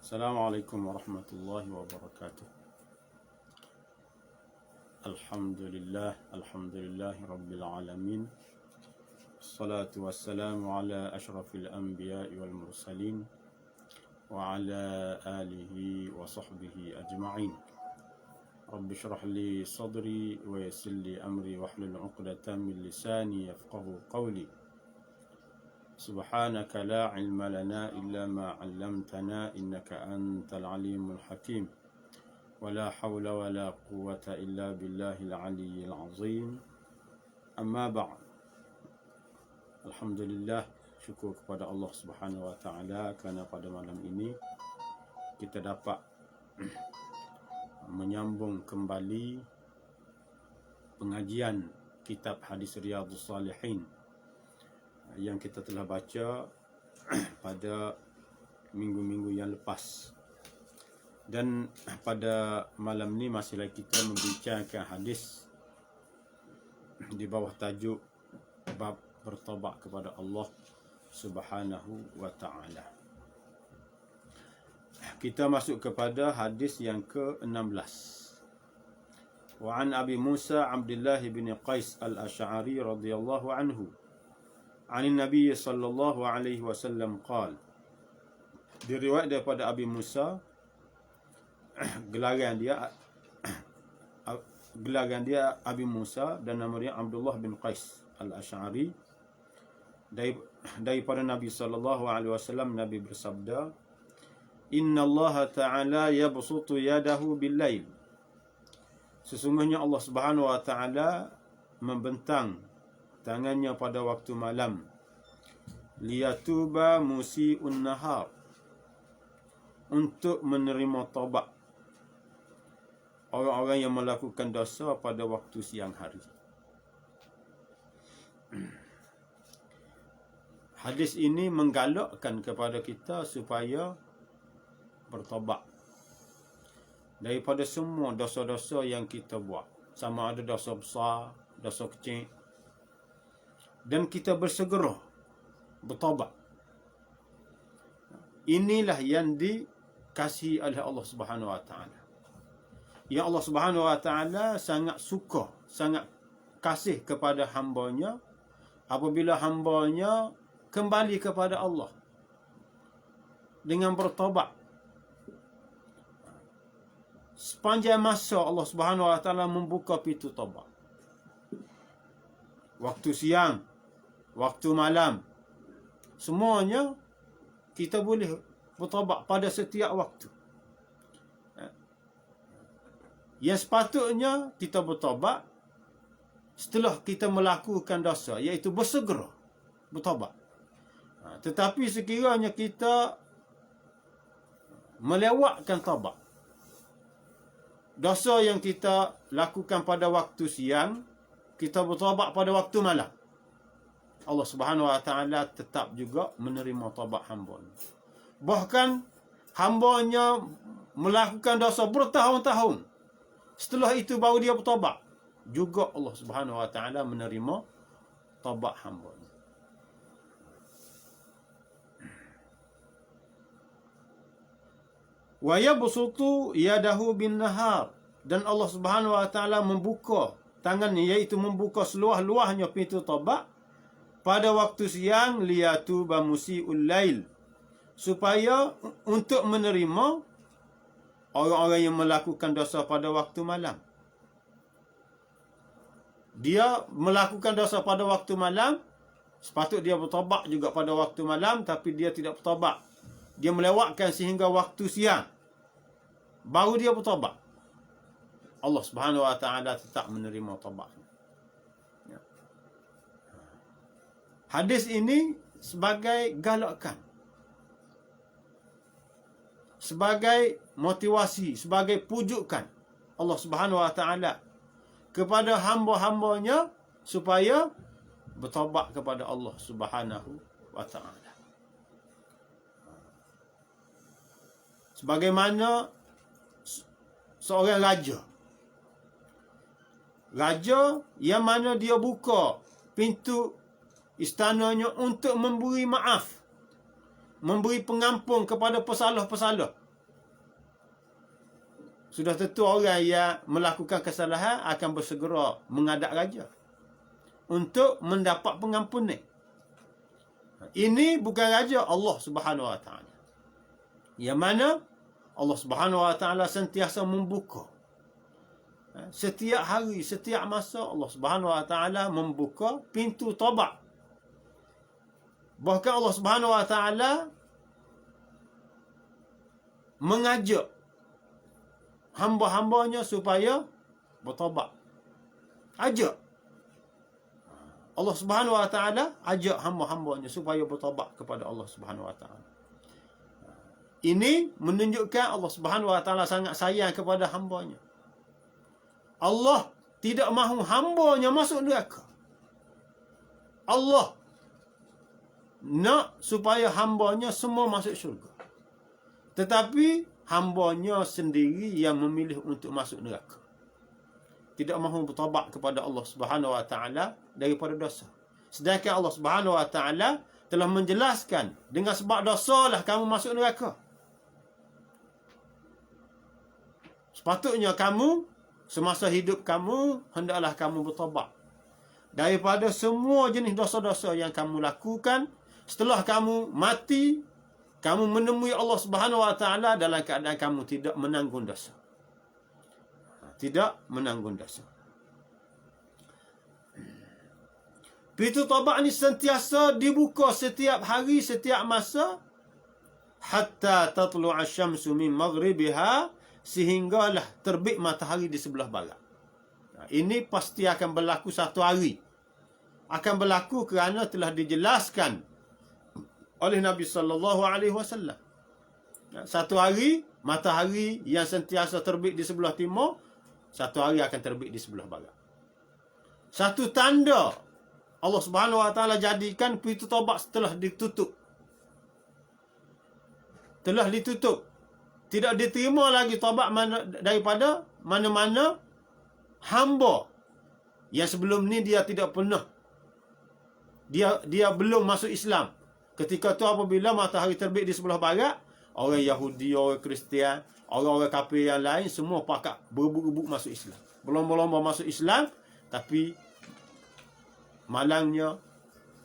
Assalamualaikum warahmatullahi wabarakatuh. Alhamdulillahi rabbil alamin. Assalatu wassalamu ala ashrafil anbiya'i wal mursalin wa ala alihi wa sahbihi ajma'in. Rabbi shrah li sadri wa yassir li amri wahlul 'uqdatam min lisani yafqahu qawli. Subhanaka la ilma lana illa ma 'allamtana innaka antal alimul hakim. Wala hawla wala quwwata illa billahil aliyyil azim. Amma ba'd. Alhamdulillah, syukur kepada Allah Subhanahu wa taala kerana pada malam ini kita dapat menyambung kembali pengajian kitab Hadis Riyadhus Salihin yang kita telah baca pada minggu-minggu yang lepas. Dan pada malam ni masih lagi kita membincangkan hadis di bawah tajuk bab bertaubat kepada Allah Subhanahu wa taala. Kita masuk kepada hadis yang ke-16. Wa an Abi Musa Abdullah bin Qais al-Asy'ari radhiyallahu anhu an Nabi sallallahu alaihi wasallam qala. Diriwayat daripada Abi Musa, gelaran dia Abi Musa dan nama dia Abdullah bin Qais al-Asy'ari, daripada Nabi sallallahu alaihi wasallam. Nabi bersabda, Inna Allah Ta'ala yabsutu yadahu bil-lail. Sesungguhnya Allah Subhanahu wa taala membentang tangannya pada waktu malam, liyatuba musi'un nahar, untuk menerima taubat orang-orang yang melakukan dosa pada waktu siang hari. Hadis ini menggalakkan kepada kita supaya bertaubat daripada semua dosa-dosa yang kita buat, sama ada dosa besar, dosa kecil, dan kita bersegera bertaubat. Inilah yang dikasihi oleh Allah Subhanahu wa taala. Ya, Allah Subhanahu wa taala sangat suka, sangat kasih kepada hamba-Nya apabila hamba-Nya kembali kepada Allah dengan bertaubat. Sepanjang masa Allah Subhanahu wa taala membuka pintu taubat. Waktu siang, waktu malam, semuanya kita boleh bertaubat pada setiap waktu. Yang sepatutnya kita bertaubat setelah kita melakukan dosa, iaitu bersegera bertaubat. Tetapi sekiranya kita melewatkan taubat, dosa yang kita lakukan pada waktu siang, kita bertaubat pada waktu malam, Allah Subhanahu wa taala tetap juga menerima taubat hamba-Nya. Bahkan hamba-Nya melakukan dosa bertahun-tahun, setelah itu baru dia bertaubat, juga Allah Subhanahu wa taala menerima taubat hamba-Nya. Wa yabsutu yadahu bin nahar, dan Allah Subhanahu wa taala membuka tangannya, iaitu membuka seluas-luasnya pintu taubat pada waktu siang, liyatuba musi'ul lail, supaya untuk menerima orang-orang yang melakukan dosa pada waktu malam. Dia melakukan dosa pada waktu malam, sepatut dia bertaubat juga pada waktu malam, tapi dia tidak bertaubat. Dia melewatkan sehingga waktu siang, baru dia bertaubat. Allah Subhanahu wa taala tetap menerima taubatnya. Hadis ini sebagai galakan, sebagai motivasi, sebagai pujukan Allah Subhanahu wa taala kepada hamba-hambanya supaya bertaubat kepada Allah Subhanahu wa taala. Sebagaimana seorang raja yang mana dia buka pintu istananya untuk memberi maaf, memberi pengampun kepada pesalah-pesalah Sudah tentu orang yang melakukan kesalahan akan bersegera menghadap raja untuk mendapat pengampunan. Ini bukan raja, Allah Subhanahu Wa Taala. Yang mana Allah Subhanahu Wa Taala sentiasa membuka. Setiap hari, setiap masa Allah Subhanahu Wa Taala membuka pintu taubat. Bahkan Allah Subhanahu Wa Taala mengajak hamba-hambanya supaya bertaubat. Ajak. Allah Subhanahu Wa Taala ajak hamba-hambanya supaya bertaubat kepada Allah Subhanahu Wa Taala. Ini menunjukkan Allah Subhanahu Wa Taala sangat sayang kepada hambanya. Allah tidak mahu hambanya masuk neraka. Allah nak supaya hambanya semua masuk syurga. Tetapi hambanya sendiri yang memilih untuk masuk neraka. Tidak mahu bertaubat kepada Allah Subhanahu Wa Taala daripada dosa. Sedangkan Allah Subhanahu Wa Taala telah menjelaskan dengan sebab dosa lah kamu masuk neraka. Sepatutnya kamu semasa hidup kamu hendaklah kamu bertaubat daripada semua jenis dosa-dosa yang kamu lakukan. Setelah kamu mati, kamu menemui Allah Subhanahu Wa Taala dalam keadaan kamu tidak menanggung dosa. Tidak menanggung dosa. Pintu taubat ini sentiasa dibuka setiap hari, setiap masa, hatta tatlu'a asy-syamsu min maghribiha, sehinggalah terbit matahari di sebelah barat. Ini pasti akan berlaku satu hari. Akan berlaku kerana telah dijelaskan oleh Nabi sallallahu alaihi wasallam. Satu hari matahari yang sentiasa terbit di sebelah timur, satu hari akan terbit di sebelah barat. Satu tanda Allah Subhanahu Wa Taala jadikan pintu taubat telah ditutup. Telah ditutup. Tidak diterima lagi taubat daripada mana-mana hamba yang sebelum ni dia tidak pernah. Dia belum masuk Islam. Ketika tu apabila matahari terbit di sebelah barat, orang Yahudi, orang Kristian, orang-orang kafir yang lain semua pakat berebut-rebut masuk Islam. Berlomba-lomba masuk Islam, tapi malangnya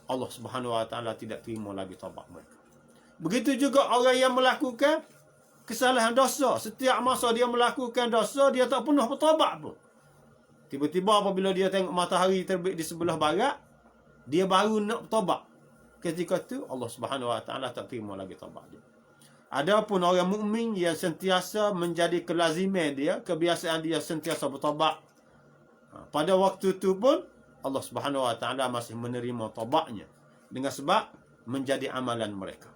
Allah Subhanahu Wa Taala tidak terima lagi taubat mereka. Begitu juga orang yang melakukan kesalahan dosa. Setiap masa dia melakukan dosa, dia tak pernah bertaubat pun. Tiba-tiba apabila dia tengok matahari terbit di sebelah barat, dia baru nak bertaubat. Ketika tu Allah Subhanahu Wa Taala tak terima lagi taubat dia. Adapun orang mukmin yang sentiasa menjadi kelaziman dia, kebiasaan dia sentiasa bertaubat, pada waktu tu pun Allah Subhanahu Wa Taala masih menerima taubatnya dengan sebab menjadi amalan mereka.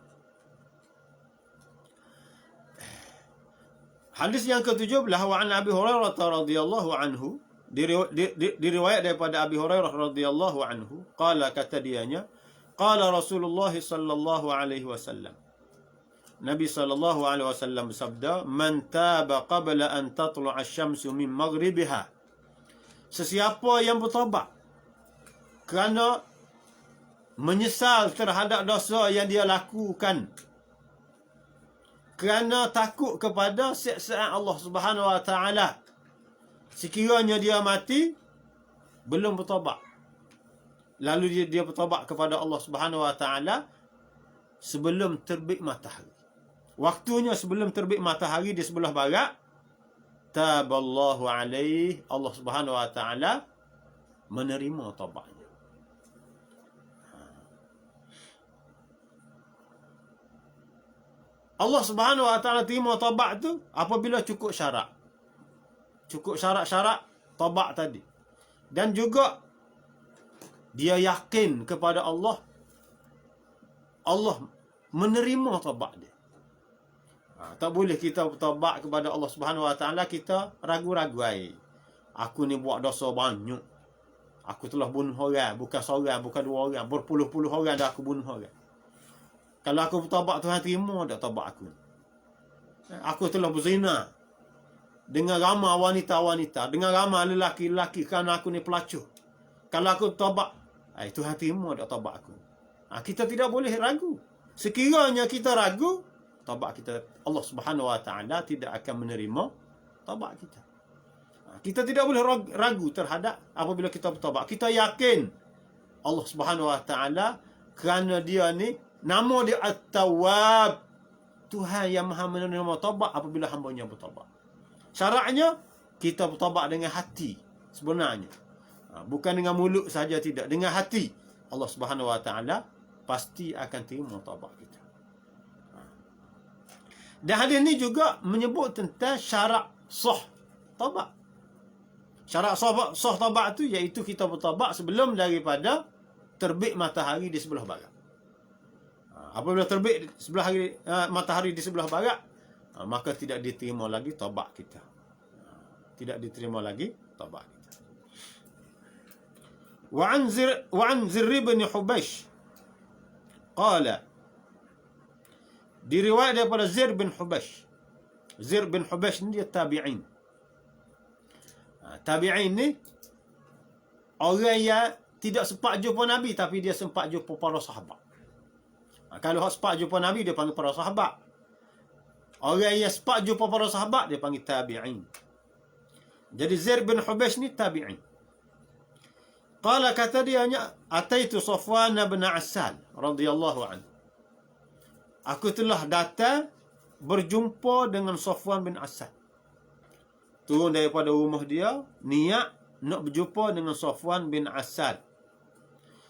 Hadis yang ke-17, wa an Abi Hurairah radhiyallahu anhu, diriwayat daripada Abi Hurairah radhiyallahu anhu, qala, kata dianya, qala Rasulullah sallallahu alaihi wasallam, Nabi sallallahu alaihi wasallam bersabda, man taba qabla an tatlu'a asy-syamsu min maghribiha, sesiapa yang bertaubat kerana menyesal terhadap dosa yang dia lakukan, kerana takut kepada siksaan Allah Subhanahu Wa Taala, sekiranya dia mati belum bertaubat, lalu dia bertaubat kepada Allah Subhanahu Wa Taala sebelum terbit matahari, waktunya sebelum terbit matahari di sebelah barat, taballahu alaihi, Allah Subhanahu Wa Taala menerima taubatnya. Allah Subhanahu Wa Taala terima taubat tu apabila cukup syarat. Cukup syarat-syarat taubat tadi. Dan juga dia yakin kepada Allah, Allah menerima taubat dia. Tak boleh kita bertaubat kepada Allah Subhanahu Wa Taala kita ragu-ragu. Aku ni buat dosa banyak. Aku telah bunuh orang, bukan seorang, bukan dua orang, berpuluh-puluh orang dah aku bunuh orang. Kalau aku bertaubat, Tuhan terima tak taubat aku? Aku telah berzina dengan ramai wanita-wanita, dengan ramai lelaki-lelaki kerana aku ni pelacur. Kalau aku bertaubat, Tuhan terima tak taubat aku? Kita tidak boleh ragu. Sekiranya kita ragu, taubat kita, Allah Subhanahu Wa Taala tidak akan menerima taubat kita. Kita tidak boleh ragu terhadap apabila kita bertaubat. Kita yakin Allah Subhanahu Wa Taala kerana dia ni nama dia At-Tawwab, Tuhan yang Maha menerima taubat apabila hamba-Nya bertaubat. Syaratnya kita bertaubat dengan hati sebenarnya. Bukan dengan mulut saja, tidak, dengan hati. Allah Subhanahu Wa Taala pasti akan terima taubat kita. Dan hadis ni juga menyebut tentang syarat sah taubat. Syarat sah taubat tu iaitu kita bertaubat sebelum daripada terbit matahari di sebelah barat. Apabila terbit matahari di sebelah barat, maka tidak diterima lagi taubat kita. Tidak diterima lagi taubat kita. Wa an Zir bin Hubaysh qala, diriwayat daripada Zir bin Hubaysh. Zir bin Hubaysh ni dia tabi'in. Tabi'in ni orang yang tidak sempat jumpa Nabi, tapi dia sempat jumpa para sahabat. Kalau sempat jumpa Nabi, dia panggil para sahabat. Orang yang sempat jumpa para sahabat, dia panggil tabi'in. Jadi Zir bin Hubaysh ni tabi'in. Qala, kata dia, ataitu Safwan bin Assal radhiyallahu anhu. Aku telah datang berjumpa dengan Safwan bin Assal. Turun daripada rumah dia, niat nak berjumpa dengan Safwan bin Assal.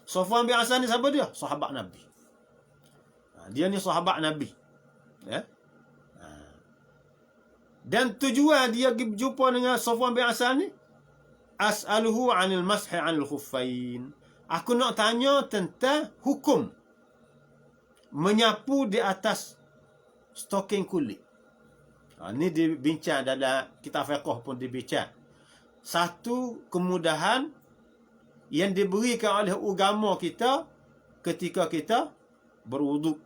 Safwan bin Assal ni siapa dia? Sahabat Nabi. Dia ni sahabat Nabi. Ya? Dan tujuan dia pergi berjumpa dengan Safwan bin Assal ni, as'aluhu 'anil mashi 'anil khuffain. Aku nak tanya tentang hukum menyapu di atas stoking kulit. Ini dibincang dalam kitab fiqh pun dibincang. Satu kemudahan yang diberikan oleh agama kita ketika kita berwuduk.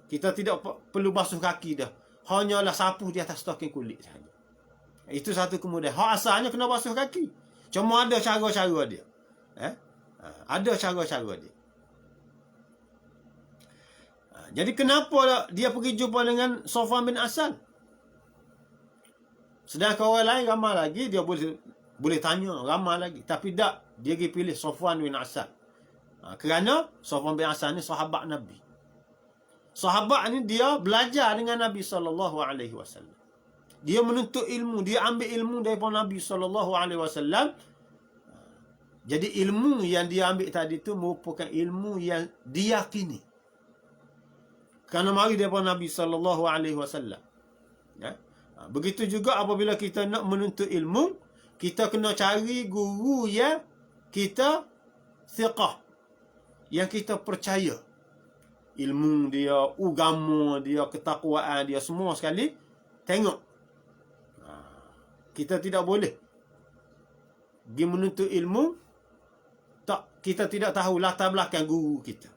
Kita tidak perlu basuh kaki dah. Hanyalah sapu di atas stoking kulit saja. Itu satu kemudahan. Hak asalnya kena basuh kaki. Cuma ada cara-cara dia. Ada cara-cara dia. Jadi kenapa dia pergi jumpa dengan Safwan bin Assal? Sedangkan orang lain ramai lagi, dia boleh tanya ramai lagi. Tapi tak, dia pergi pilih Safwan bin Assal. Kerana Safwan bin Assal ni sahabat Nabi. Sahabat ni dia belajar dengan Nabi SAW. Dia menuntut ilmu, dia ambil ilmu daripada Nabi SAW. Jadi ilmu yang dia ambil tadi tu merupakan ilmu yang diyakini. Kerana mari daripada Nabi SAW. Ya? Begitu juga apabila kita nak menuntut ilmu, kita kena cari guru yang kita thiqah, yang kita percaya. Ilmu dia, agama dia, ketakwaan dia, semua sekali tengok. Kita tidak boleh pergi menuntut ilmu, tak, kita tidak tahu latar belakang guru kita.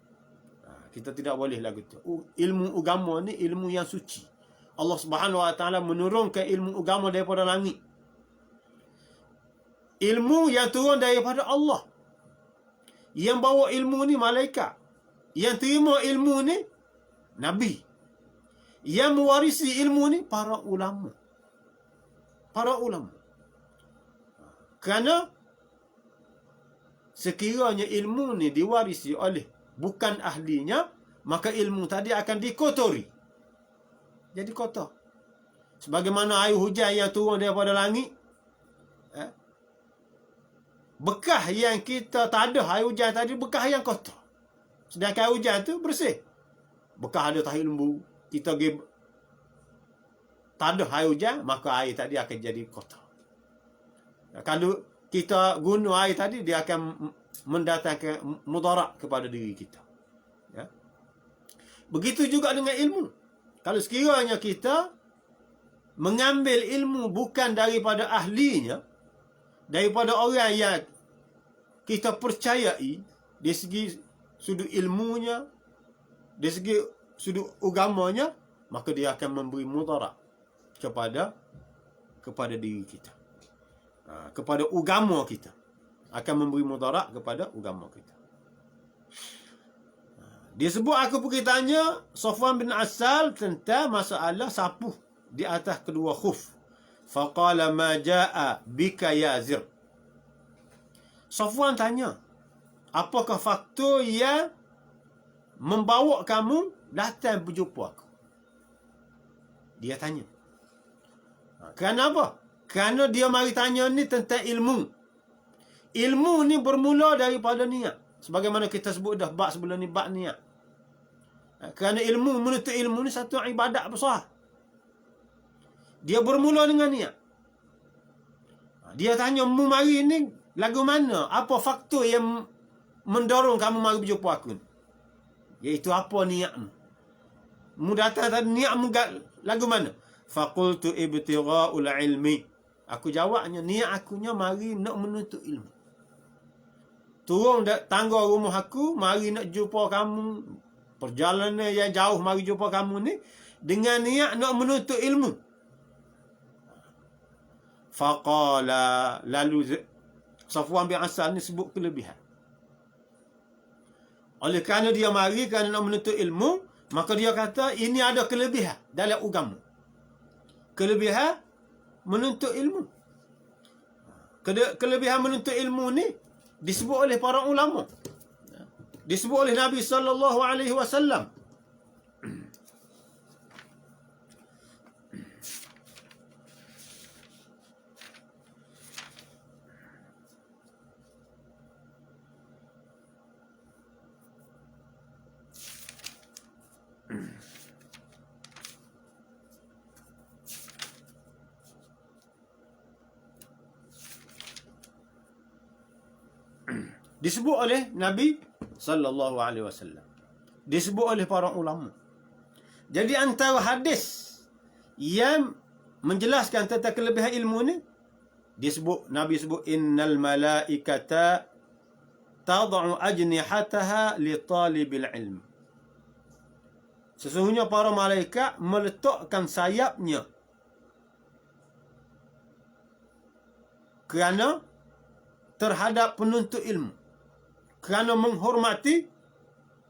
Kita tidak boleh lagu tu. Ilmu agama ni ilmu yang suci. Allah Subhanahu Wa Taala menurunkan ilmu agama daripada langit. Ilmu yang turun daripada Allah. Yang bawa ilmu ni malaikat. Yang terima ilmu ni Nabi. Yang mewarisi ilmu ni para ulama. Para ulama. Kerana sekiranya ilmu ni diwarisi oleh bukan ahlinya, maka ilmu tadi akan dikotori. Jadi kotor. Sebagaimana air hujan yang turun daripada langit. Bekas yang kita tak ada air hujan tadi, bekas yang kotor. Sedangkan air hujan tu bersih. Bekas ada tahi lembu, kita pergi tak ada air hujan, maka air tadi akan jadi kotor. Kalau kita guna air tadi, dia akan mendatangkan mudarat kepada diri kita. Ya? Begitu juga dengan ilmu. Kalau sekiranya kita mengambil ilmu bukan daripada ahlinya, daripada orang yang kita percayai dari segi sudut ilmunya, dari segi sudut agamanya, maka dia akan memberi mudarat kepada diri kita, kepada agama kita. Akan memberi mudarat kepada agama kita. Dia sebut, aku pergi tanya Safwan bin Assal tentang masalah sapu di atas kedua khuf. Faqala ma jaa bika ya Zir. Safwan tanya, apakah faktor yang membawa kamu datang berjumpa aku? Dia tanya. Kerana apa? Kerana dia mari tanya ni tentang ilmu. Ilmu ni bermula daripada niat. Sebagaimana kita sebut dah bab sebelum ni, bab niat. Kerana ilmu, menuntut ilmu ni satu ibadat besar. Dia bermula dengan niat. Dia tanya, mu mari ni lagu mana? Apa faktor yang mendorong kamu mari berjumpa aku ni? Iaitu apa niatmu? Mu datang tadi, niatmu lagu mana? Faqultu ibtigha'ul ilmi. Aku jawabnya, niat akunya mari nak menuntut ilmu. Turun tangga rumah aku, mari nak jumpa kamu. Perjalanan yang jauh mari jumpa kamu ni dengan niat nak menuntut ilmu. Faqala, lalu Safwan bin Asal ni sebut kelebihan. Oleh kerana dia mari kerana nak menuntut ilmu, maka dia kata ini ada kelebihan dalam agama. Kelebihan menuntut ilmu. Kelebihan menuntut ilmu ni disebut oleh para ulama. Disebut oleh Nabi sallallahu alaihi wasallam. Disebut oleh Nabi sallallahu alaihi wasallam. Disebut oleh para ulama. Jadi antara hadis yang menjelaskan tentang kelebihan ilmu ni, disebut, Nabi sebut, innal malaikata tad'u ajnihataha li talibil ilm. Sesungguhnya para malaikat meletakkan sayapnya kerana terhadap penuntut ilmu. Kerana menghormati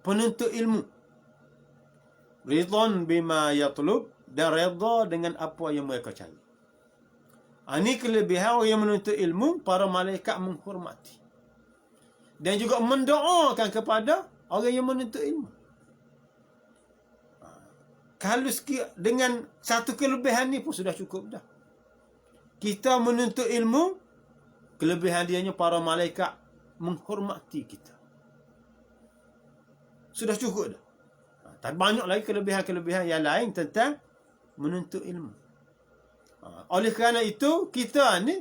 penuntut ilmu. Ridwan bima yatlub, dan redha dengan apa yang mereka cari. Ini kelebihan orang yang menuntut ilmu, para malaikat menghormati. Dan juga mendoakan kepada orang yang menuntut ilmu. Kalau dengan satu kelebihan ni pun sudah cukup dah. Kita menuntut ilmu, kelebihan dianya para malaikat menghormati kita. Sudah cukup dah. Tapi banyak lagi kelebihan-kelebihan yang lain tentang menuntut ilmu. Oleh kerana itu, kita ni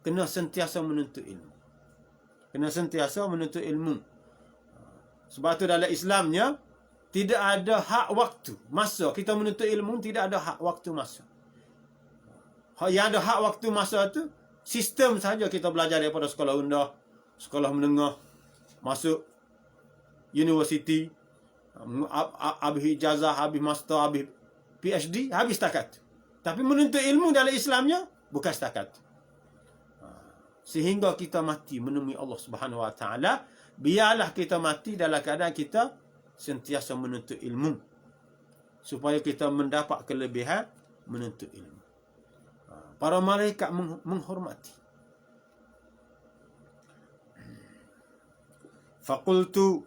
kena sentiasa menuntut ilmu. Kena sentiasa menuntut ilmu. Sebab tu dalam Islamnya, tidak ada hak waktu, masa. Kita menuntut ilmu tidak ada hak waktu, masa. Yang ada hak waktu, masa tu, sistem saja kita belajar daripada sekolah rendah, sekolah menengah, masuk universiti, habis ijazah, habis master, habis PhD, habis setakat. Tapi menuntut ilmu dalam Islamnya bukan setakat. Sehingga kita mati menemui Allah Subhanahu Wa Taala, biarlah kita mati dalam keadaan kita sentiasa menuntut ilmu, supaya kita mendapat kelebihan menuntut ilmu. Para malaikat menghormati. Faqultu,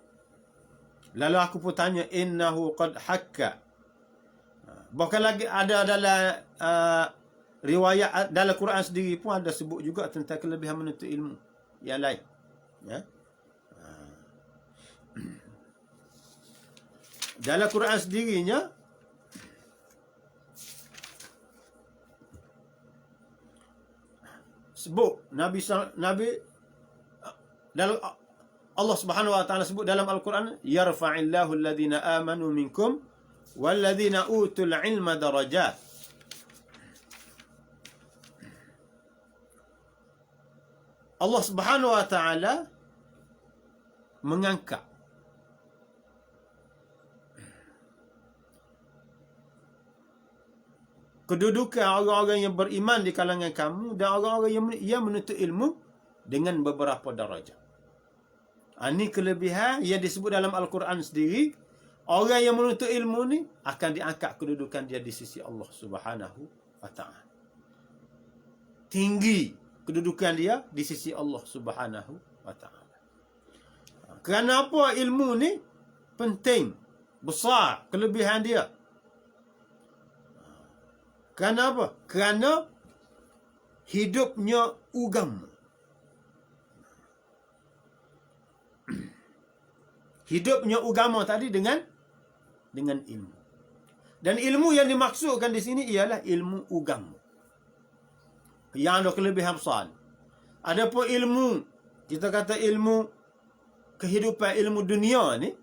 lalu aku pun tanya, innahu qad hakka. Bahkan lagi ada dalam riwayat dalam Quran sendiri pun ada sebut juga tentang kelebihan menuntut ilmu yang lain. Ya. Dalam Quran sendirinya sebut Nabi dalam Allah Subhanahu Wa Taala sebut dalam Al-Quran, yarfa'illahu alladhina amanu minkum walladhina utul ilma darajat. Allah Subhanahu Wa Taala mengangkat kedudukan orang-orang yang beriman di kalangan kamu dan orang-orang yang menuntut ilmu dengan beberapa darajat. Ini kelebihan yang disebut dalam Al-Quran sendiri. orang yang menuntut ilmu ni akan diangkat kedudukan dia di sisi Allah Subhanahu wa taala. Tinggi kedudukan dia di sisi Allah Subhanahu wa taala. Kerana apa ilmu ni penting, besar kelebihan dia? Kerana apa? Kerana hidupnya agama. Hidupnya agama tadi dengan ilmu. Dan ilmu yang dimaksudkan di sini ialah ilmu agama. Yang ada kelebihan besar. Adapun ilmu, kita kata ilmu kehidupan, ilmu dunia ni,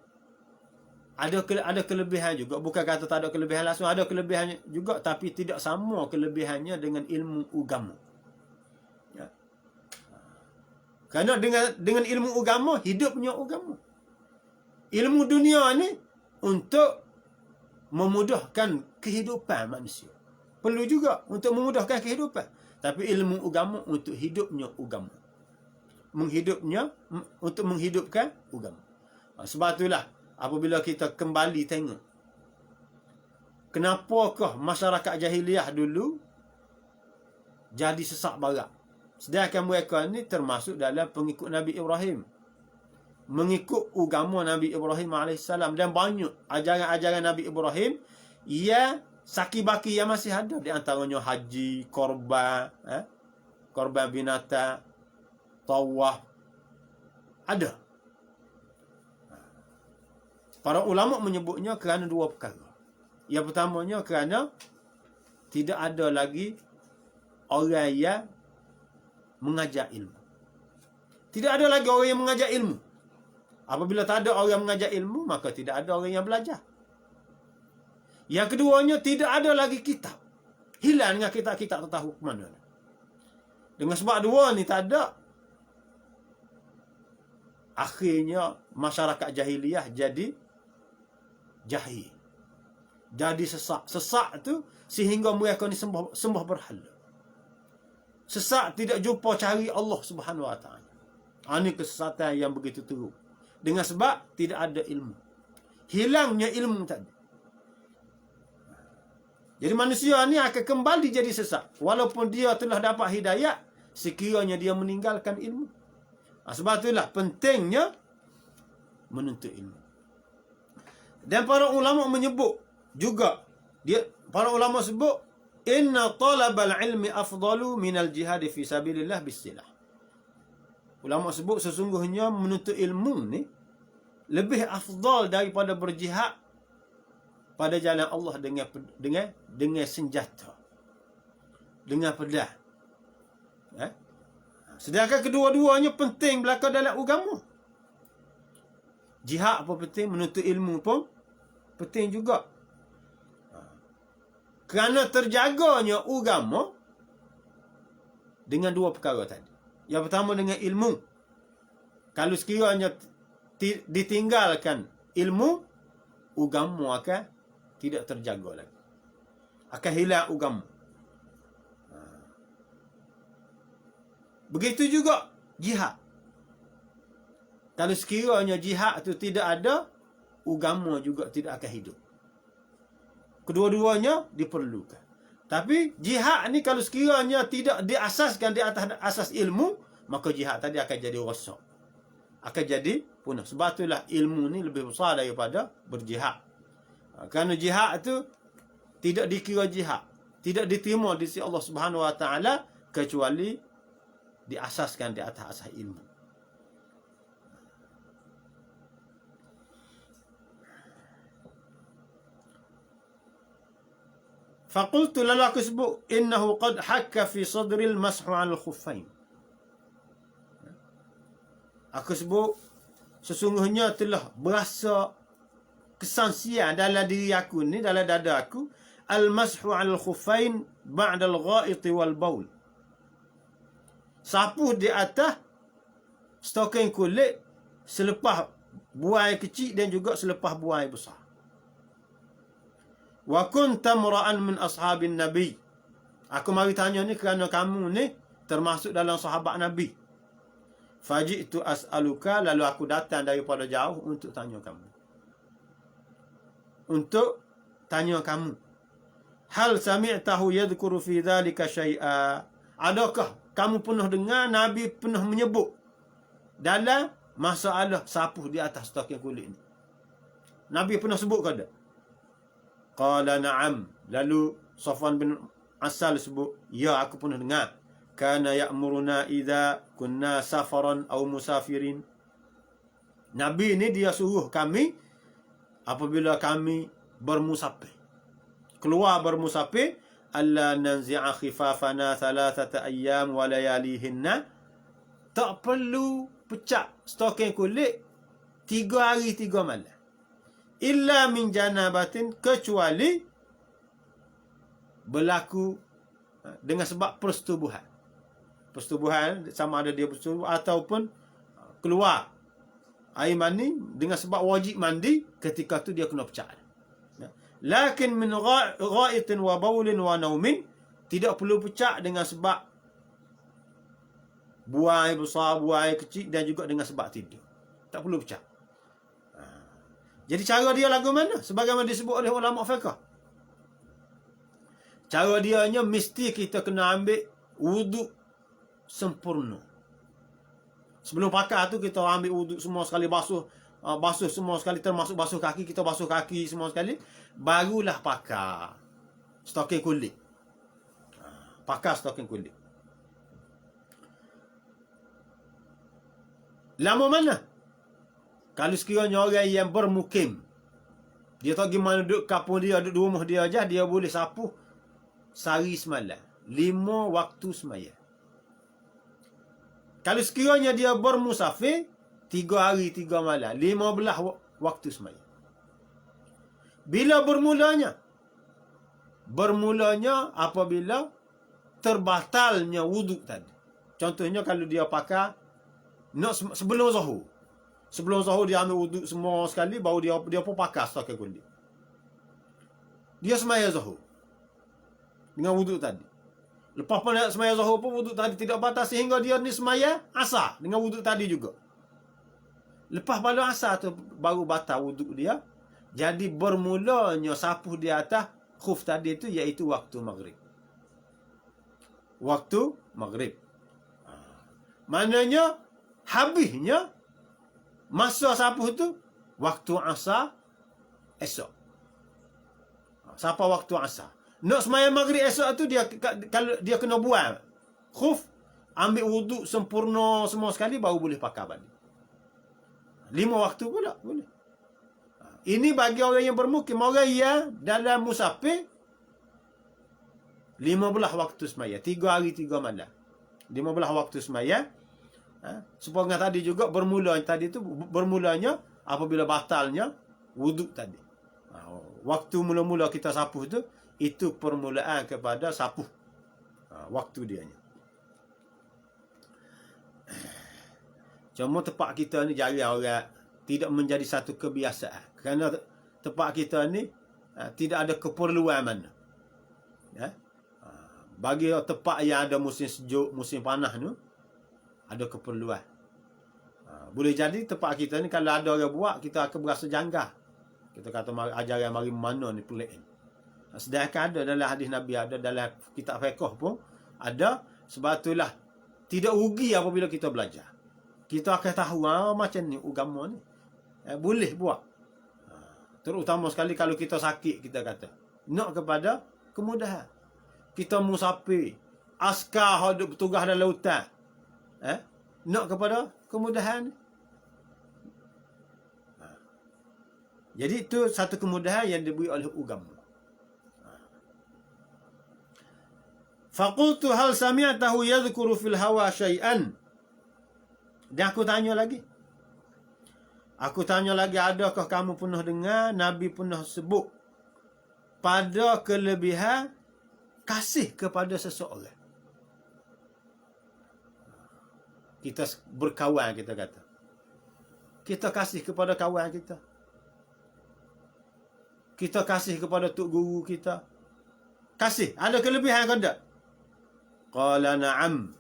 ada kelebihan juga. Bukan kata tak ada kelebihan langsung, ada kelebihan juga, tapi tidak sama kelebihannya dengan ilmu agama. Ya. Kerana dengan ilmu agama, hidupnya agama. Ilmu dunia ni untuk memudahkan kehidupan manusia. Perlu juga untuk memudahkan kehidupan. Tapi ilmu agama untuk hidupnya agama. Untuk menghidupkan agama. Sebab itulah apabila kita kembali tengok, kenapakah masyarakat jahiliah dulu jadi sesak barat? Sedangkan mereka ni termasuk dalam pengikut Nabi Ibrahim. Mengikut agama Nabi Ibrahim AS. Dan banyak ajaran-ajaran Nabi Ibrahim yang saki-baki yang masih ada. Di antaranya haji, korban, korban binatang, tawaf. Ada. Para ulama menyebutnya kerana dua perkara. Yang pertamanya kerana tidak ada lagi orang yang mengajar ilmu. Tidak ada lagi orang yang mengajar ilmu. Apabila tak ada orang yang mengajar ilmu, maka tidak ada orang yang belajar. Yang keduanya, tidak ada lagi kitab. Hilang dengan kitab-kitab tahu ke mana. Dengan sebab dua ni tak ada, akhirnya masyarakat jahiliyah jadi jahil. Jadi sesak. Sesak tu sehingga mereka ni sembah berhala. Sesak, tidak jumpa cari Allah Subhanahu wa taala. Ini kesesatan yang begitu teruk. Dengan sebab tidak ada ilmu. Hilangnya ilmu tadi. Jadi manusia ni akan kembali jadi sesat. Walaupun dia telah dapat hidayah, sekiranya dia meninggalkan ilmu. Sebab itulah pentingnya menuntut ilmu. Dan para ulama menyebut juga, para ulama sebut, inna talabal ilmi afdalu minal jihad fi sabilillah bisilah. Ulama sebut sesungguhnya menuntut ilmu ni lebih afdal daripada berjihad pada jalan Allah dengan senjata, dengan pedang. Sedangkan kedua-duanya penting belaka dalam agama. Jihad pun penting, menuntut ilmu pun penting juga. Kerana terjaganya agama dengan dua perkara tadi. Yang pertama dengan ilmu. Kalau sekiranya ditinggalkan ilmu, agama akan tidak terjaga lagi. Akan hilang agama. Begitu juga jihad. Kalau sekiranya jihad itu tidak ada, agama juga tidak akan hidup. Kedua-duanya diperlukan. Tapi jihad ni kalau sekiranya tidak diasaskan di atas asas ilmu, maka jihad tadi akan jadi rosak. Akan jadi punah. Sebab itulah ilmu ni lebih besar daripada berjihad. Kerana jihad itu tidak dikira jihad. Tidak diterima di sisi Allah Subhanahu wa taala kecuali diasaskan di atas asas ilmu. Faqultu, lalu aku sebut, innahu qad hakka fi sadril mashu 'alal khuffain. Aku sebut sesungguhnya telah berasa kesangsian dalam diri aku ni, dalam dada aku, al mashu 'alal khuffain ba'da al gha'it wal baul. Sapu di atas stoking kulit selepas buang kecil dan juga selepas buang besar. Wa kunta mura'an min ashabin nabi. Aku mari tanya ni kerana kamu ni termasuk dalam sahabat Nabi. Faji'tu as'aluka, lalu aku datang daripada jauh untuk tanya kamu. untuk tanya kamu. Hal sami'tahu yadhkuru fi dhalika syai'a? Adakah kamu pernah dengar Nabi pernah menyebut dalam masalah sapuh di atas stokeng kulit ni? Nabi pernah sebut ke tak? Qala na'am. Lalu Safwan bin Asal sebut, ya, aku pernah dengar. Kana ya'muruna idza kunna safaran aw musafirin. Nabi ni dia suruh kami apabila kami bermusafir, keluar bermusafir, alla nanzi'a khifafana thalathata ayyam wa layalihinna. Tak perlu pecah stokeng kulit 3 hari 3 malam. Illa min janabatin, kecuali berlaku dengan sebab persetubuhan. Persetubuhan sama ada dia bersetubuh ataupun keluar air mani dengan sebab wajib mandi, ketika tu dia kena pecah. Lakin min gha'itin wa bawlin wa naumin, tidak perlu pecah dengan sebab buang air besar, buang air kecil, dan juga dengan sebab tidur. Tak perlu pecah. Jadi cara dia lagu mana? Sebagaimana disebut oleh ulama fiqh. Cara dianya mesti kita kena ambil wuduk sempurna. Sebelum pakai tu kita ambil wuduk semua sekali, basuh semua sekali, termasuk basuh kaki, kita basuh kaki semua sekali, barulah pakai stokeng kulit. Pakai stokeng kulit. Lama mana? Kalau sekiranya orang yang bermukim, dia tak gimana duduk kampung dia, duduk di rumah dia aja, dia boleh sapuh sehari semalam, 5 waktu semaya. Kalau sekiranya dia bermusafir, 3 hari 3 malam, 15 waktu semaya. Bila bermulanya? Bermulanya apabila terbatalnya wuduk tadi. Contohnya kalau dia pakai nak sebelum zuhur. Sebelum zuhur dia ambil wuduk semua sekali, baru dia pun pakai stokeng kulit. Dia semaya zuhur dengan wuduk tadi. Lepas pun nak semaya zuhur pun wuduk tadi tidak batal, sehingga dia ni semaya asar dengan wuduk tadi juga. Lepas pada asar tu baru batal wuduk dia. Jadi bermulanya sapuh di atas khuf tadi tu iaitu waktu maghrib. Waktu maghrib. Maknanya habisnya masa sapuh tu waktu asar esok. Siapa waktu asar? Nak semaya maghrib esok tu dia kalau dia kena buang khuf, ambil wuduk sempurna semua sekali, baru boleh pakai balik. 5 waktu pula boleh. Ini bagi orang yang bermukim. Orang yang dalam musafir 15 waktu semaya, 3 hari 3 malam, 15 waktu semaya. Supaya tadi juga bermulanya apabila batalnya wuduk tadi. Waktu mula-mula kita sapuh tu, itu permulaan kepada sapuh. Waktu dianya. Cuma tempat kita ni jarang orang, tidak menjadi satu kebiasaan. Kerana tempat kita ni tidak ada keperluan mana. Bagi tempat yang ada musim sejuk, musim panas ni, ada keperluan. Boleh jadi tempat kita ni kalau ada orang buat, kita akan berasa janggal. Kita kata ajaran mari mana ni pelik ni. Sedangkan ada dalam hadis Nabi, ada dalam kitab fiqh pun ada. Sebab itulah tidak rugi apabila kita belajar. Kita akan tahu macam ni agama ni. Boleh buat. Terutama sekali kalau kita sakit, kita kata nak kepada kemudahan. Kita musafir, askar hidup bertugas dalam lautan, nak kepada kemudahan. Jadi itu satu kemudahan yang diberi oleh agama. Faqultu hal sami'tahu yadhkuru fil hawa syai'an. Dan aku tanya lagi, adakah kamu pernah dengar Nabi pernah sebut pada kelebihan kasih kepada seseorang? Kita berkawan, kita kata, kita kasih kepada kawan kita, kita kasih kepada tok guru kita, kasih ada kelebihan ke tak? Qala na'am.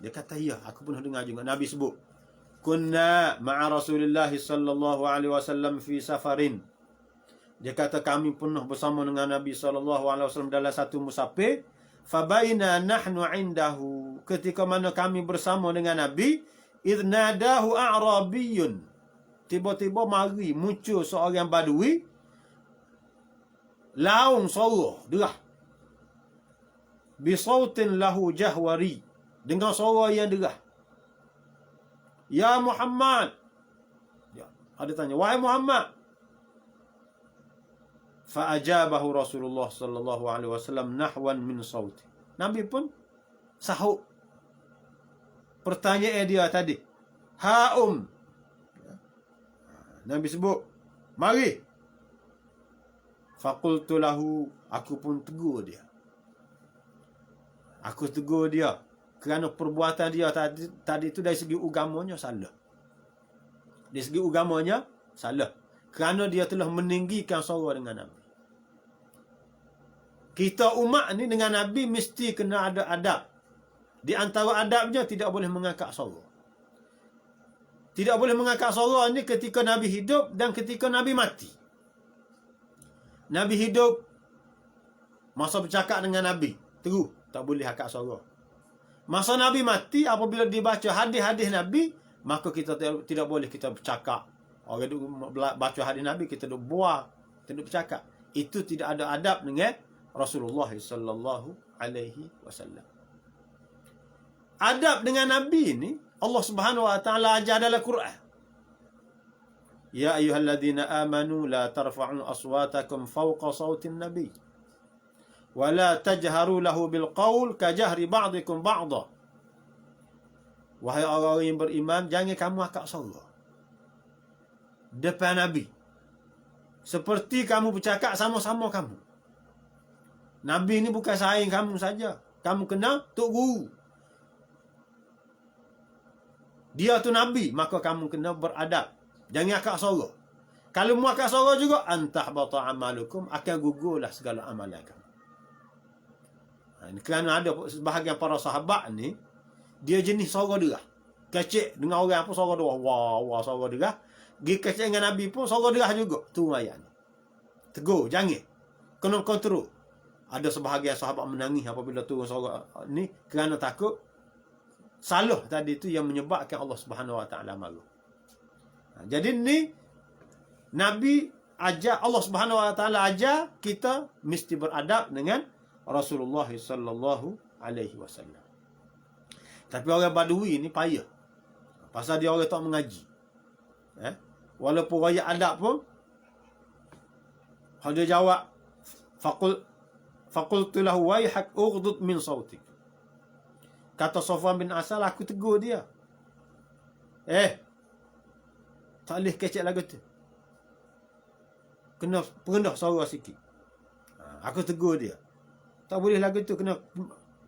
Dia kata ya, aku pernah dengar juga Nabi sebut, kunna ma'a Rasulillah sallallahu alaihi wasallam fi safarin. Dia kata kami pernah bersama dengan Nabi SAW dalam satu musafir. Fabaina nahnu indahu. Ketika mana kami bersama dengan Nabi, idnadahu a'rabiyun. Tiba-tiba mari muncul seorang badui. Laung suara, derah. Bisautin lahu jahwari. Dengan suara yang derah. Ya Muhammad. Ya, ada tanya, wahai Muhammad. Fa'ajabahu Rasulullah sallallahu alaihi wasallam nahwan min sauti. Nabi pun sahut pertanyaan dia tadi. Ha'um. Nabi sebut, mari. Faqultu lahu, aku pun tegur dia. Aku tegur dia kerana perbuatan dia tadi itu dari segi agamanya salah. Dari segi agamanya salah. Kerana dia telah meninggikan suara dengan Nabi. Kita umat ni dengan Nabi mesti kena ada adab. Di antara adabnya tidak boleh mengangkat suara. Tidak boleh mengangkat suara ni ketika Nabi hidup dan ketika Nabi mati. Nabi hidup, masa bercakap dengan Nabi, terus tak boleh angkat suara. Masa Nabi mati, apabila dibaca hadis-hadis Nabi, maka kita tidak boleh kita bercakap. Orang duk baca hadis Nabi, kita duk buah, kita duk bercakap. Itu tidak ada adab dengan Rasulullah sallallahu alaihi wasallam. Adab dengan Nabi ni Allah Subhanahu wa taala ajar dalam Quran. Ya ayyuhalladzina amanu la tarfa'u aswatakum fawqa sautin nabi wa la tajharu lahu bil qaul ka jahri ba'dikum ba'dha. Wahai orang-orang yang beriman, jangan kamu angkat suara depan Nabi seperti kamu bercakap sama-sama kamu. Nabi ni bukan saing kamu saja. Kamu kena tok guru. Dia tu Nabi, maka kamu kena beradab. Jangan angkat suara. Kalau mu angkat suara juga, antahbata amalukum, akan gugurlah segala amalan kamu. Kerana ada sebahagian para sahabat ni, dia jenis suara derah. Kecik dengan orang apa suara derah. Wah, suara derah. Pergi kecik dengan Nabi pun suara derah juga. Tu ayat ni. Tegur, jangan. Kena kontrol. Ada sebahagian sahabat menangis apabila turun suara ni kerana takut salah tadi itu yang menyebabkan Allah Subhanahu wa taala malu. Jadi ni Nabi ajar, Allah Subhanahu wa taala ajar kita mesti beradab dengan Rasulullah sallallahu alaihi wasallam. Tapi orang Badui ni payah. Pasal dia orang tak mengaji. Walaupun raya adab pun dia jawab faqultu lahu wayhak ughdud min sautik. Kata Safwan bin Asal, aku tegur dia. Tak boleh kecek lagu tu. Kena perendah suara sikit. Aku tegur dia. Tak boleh lagu tu, kena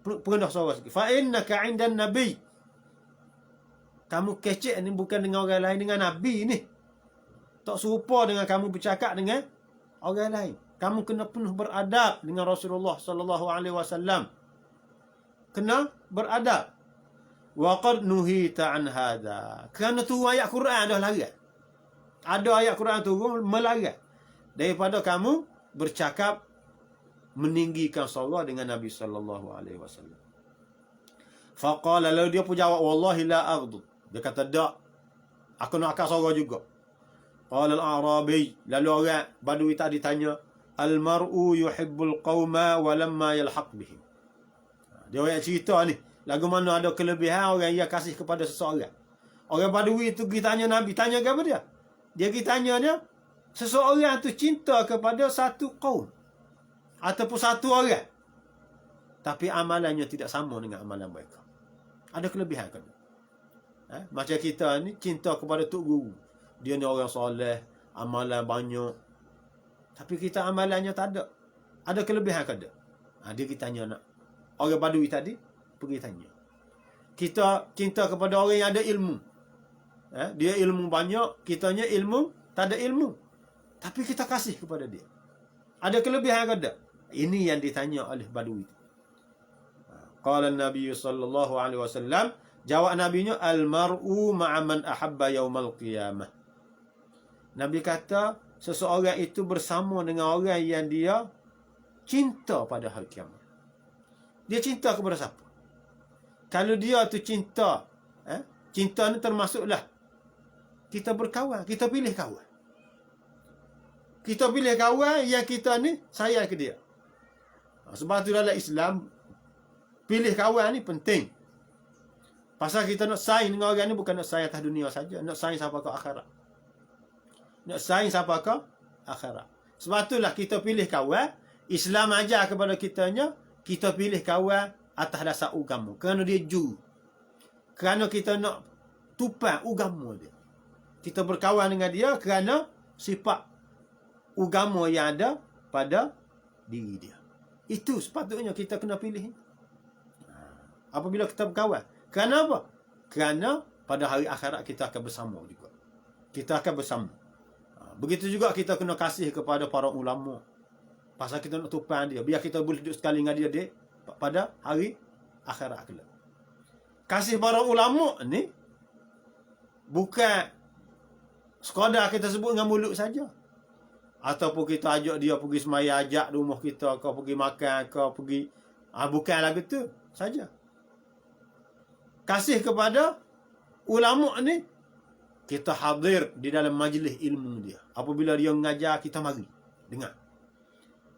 perendah suara sikit. Fa innaka 'indan nabi. Kamu kecek ni bukan dengan orang lain, dengan Nabi ni. Tak serupa dengan kamu bercakap dengan orang lain. Kamu kena penuh beradab dengan Rasulullah sallallahu alaihi wasallam. Kena beradab. Wa qad nuhita an hadha. Kerana tu ayat Quran dah larang. Ada ayat Quran turun melarang daripada kamu bercakap meninggikan suara dengan Nabi sallallahu alaihi wasallam. Faqala, lalu dia pun jawab, wallahi la aghdud. Dia kata, tak, aku nak angkat suara juga. Qala al-a'rabi, lalu orang Badui tadi tanya, al-mar'u yuhibbul qauma wa lamma yalhaq bihim. Dia orang cerita ni, lagu mana ada kelebihan orang yang kasih kepada seseorang. Orang Badui tu pergi tanya Nabi, tanya ke apa dia? Dia pergi tanya dia, seseorang tu cinta kepada satu kaum ataupun satu orang, tapi amalannya tidak sama dengan amalan mereka. Ada kelebihan kan? Macam kita ni cinta kepada tok guru. Dia ni orang soleh, amalan banyak, tapi kita amalannya tak ada. Ada kelebihan ke ada? Dia kita tanya nak. Orang Badui tadi pergi tanya. Kita cinta kepada orang yang ada ilmu. Dia ilmu banyak, kitanya ilmu tak ada ilmu, tapi kita kasih kepada dia. Ada kelebihan ke ada? Ini yang ditanya oleh Badui. Qala Nabi sallallahu alaihi wasallam, jawab Nabinya, al-mar'u ma'a man ahabba yaumal qiyamah. Nabi kata, seseorang itu bersama dengan orang yang dia cinta pada hari kiamat. Dia cinta kepada siapa? Kalau dia tu cinta, cinta ni termasuklah kita berkawan, kita pilih kawan. Kita pilih kawan yang kita ni sayang ke dia. Sebab tu dalam Islam, pilih kawan ni penting. Pasal kita nak saing dengan orang ni bukan nak saing atas dunia saja, nak saing sampai ke akhirat. Nak saing sampai ke akhirat. Sebab itulah kita pilih kawan. Islam ajar kepada kitanya, kita pilih kawan atas dasar agama. Kerana dia juru. Kerana kita nak tupai agama dia. Kita berkawan dengan dia kerana sifat agama yang ada pada diri dia. Itu sepatutnya kita kena pilih. Apabila kita berkawan. Kerana apa? Kerana pada hari akhirat kita akan bersama juga. Kita akan bersama. Begitu juga kita kena kasih kepada para ulama. Pasal kita nak tupai dia. Biar kita boleh duduk sekali dengan dia pada hari akhirat kelak. Kasih para ulama ni bukan sekadar kita sebut dengan mulut saja. Ataupun kita ajak dia pergi semaya ajak di rumah kita, kau pergi makan, kau pergi bukan lagu tu saja. Kasih kepada ulama ni, kita hadir di dalam majlis ilmu dia. Apabila dia mengajar, kita mari dengar.